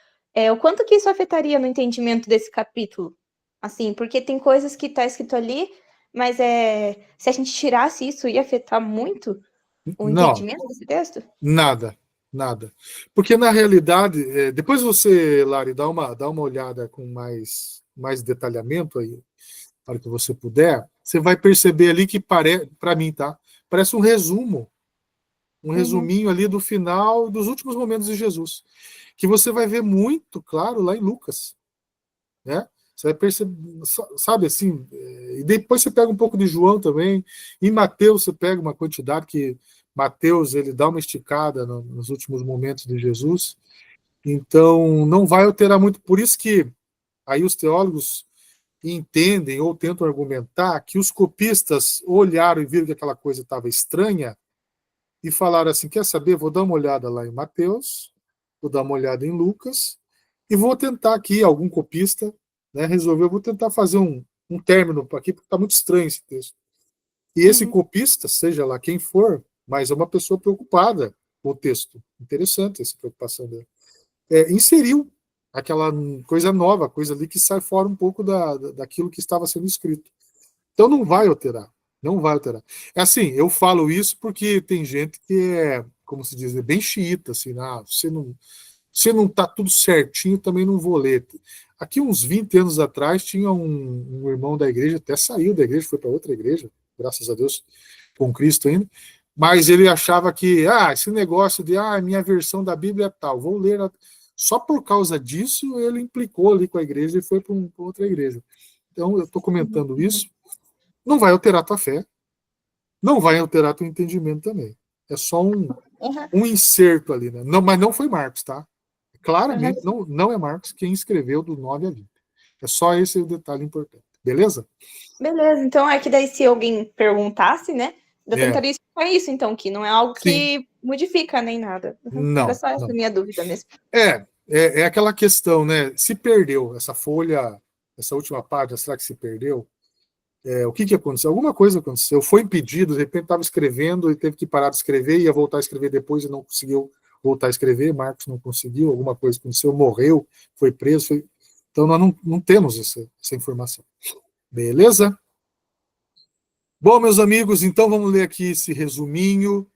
o quanto que isso afetaria no entendimento desse capítulo? Assim, porque tem coisas que tá escrito ali, Mas se a gente tirasse isso, ia afetar muito o Não, entendimento desse texto? nada, nada. Porque, na realidade, depois você, Lari, dá uma olhada com mais detalhamento aí, para que você puder, você vai perceber ali que para mim, tá? Parece um resuminho ali do final dos últimos momentos de Jesus, que você vai ver muito claro lá em Lucas, né? Você vai perceber, sabe assim, e depois você pega um pouco de João também, em Mateus você pega uma quantidade que Mateus ele dá uma esticada nos últimos momentos de Jesus, então não vai alterar muito, por isso que aí os teólogos entendem ou tentam argumentar que os copistas olharam e viram que aquela coisa estava estranha e falaram assim, quer saber, vou dar uma olhada lá em Mateus, vou dar uma olhada em Lucas, e vou tentar aqui, algum copista, né, resolveu, vou tentar fazer um término aqui, porque está muito estranho esse texto. E esse copista, seja lá quem for, mas é uma pessoa preocupada com o texto. Interessante essa preocupação dele. Inseriu aquela coisa nova, coisa ali que sai fora um pouco daquilo que estava sendo escrito. Então não vai alterar. Não vai alterar. É assim, eu falo isso porque tem gente que é, como se diz, bem xiita, assim, se não está tudo certinho, também não vou ler. Aqui, uns 20 anos atrás, tinha um irmão da igreja, até saiu da igreja, foi para outra igreja, graças a Deus, com Cristo ainda, mas ele achava que, esse negócio de, minha versão da Bíblia é tal, vou ler. Só por causa disso, ele implicou ali com a igreja e foi para outra igreja. Então, eu estou comentando isso, não vai alterar a tua fé, não vai alterar teu entendimento também. É só um inserto ali, né? Não, mas não foi Marcos, tá? Claramente, não é Marcos quem escreveu do 9 a 20. É só esse o detalhe importante. Beleza? Beleza, então é que daí se alguém perguntasse, né, eu tentaria explicar isso, então, que não é algo que modifica nem nada. Era só essa minha dúvida mesmo. É aquela questão, né? Se perdeu essa folha, essa última página, será que se perdeu? O que aconteceu? Alguma coisa aconteceu. Foi impedido, de repente estava escrevendo e teve que parar de escrever, ia voltar a escrever depois e não conseguiu voltar a escrever. Marcos não conseguiu, alguma coisa aconteceu, morreu, foi preso. Então nós não temos essa informação. Beleza? Bom, meus amigos, então vamos ler aqui esse resuminho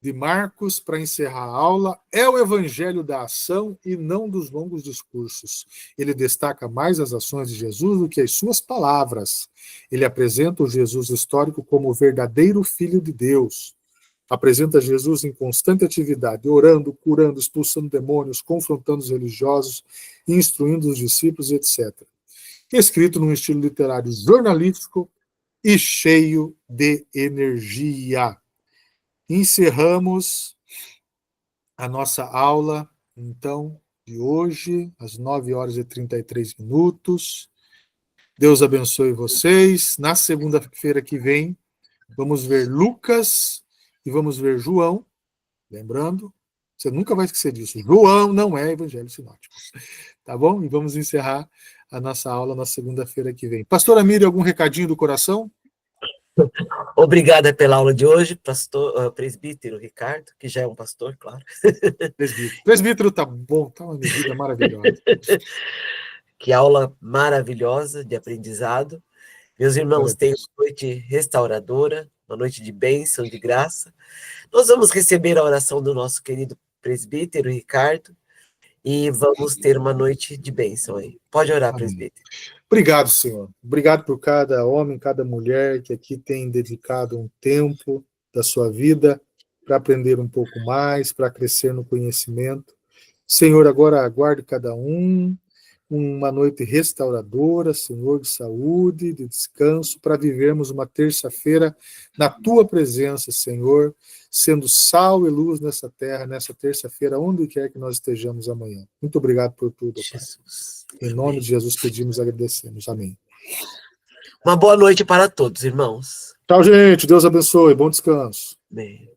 de Marcos para encerrar a aula. É o evangelho da ação e não dos longos discursos. Ele destaca mais as ações de Jesus do que as suas palavras. Ele apresenta o Jesus histórico como o verdadeiro Filho de Deus. Apresenta Jesus em constante atividade, orando, curando, expulsando demônios, confrontando os religiosos, instruindo os discípulos, etc. Escrito num estilo literário jornalístico e cheio de energia. Encerramos a nossa aula, então, de hoje, às 9h33. Deus abençoe vocês. Na segunda-feira que vem, vamos ver Lucas e vamos ver João. Lembrando, você nunca vai esquecer disso. João não é evangelho sinótico. Tá bom? E vamos encerrar a nossa aula na segunda-feira que vem. Pastora Miriam, algum recadinho do coração? Obrigada pela aula de hoje, presbítero Ricardo, que já é um pastor, claro. Presbítero tá bom, tá uma medida maravilhosa. Que aula maravilhosa de aprendizado. Meus irmãos, tenham uma noite restauradora, uma noite de bênção, de graça. Nós vamos receber a oração do nosso querido presbítero Ricardo e vamos ter uma noite de bênção aí. Pode orar, presbítero. Obrigado, Senhor. Obrigado por cada homem, cada mulher que aqui tem dedicado um tempo da sua vida para aprender um pouco mais, para crescer no conhecimento. Senhor, agora aguarde cada uma noite restauradora, Senhor, de saúde, de descanso, para vivermos uma terça-feira na Tua presença, Senhor, sendo sal e luz nessa terra, nessa terça-feira, onde quer que nós estejamos amanhã. Muito obrigado por tudo, Pai. Em nome de Jesus pedimos e agradecemos. Amém. Uma boa noite para todos, irmãos. Tchau, gente. Deus abençoe. Bom descanso. Amém.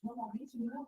Normalmente não.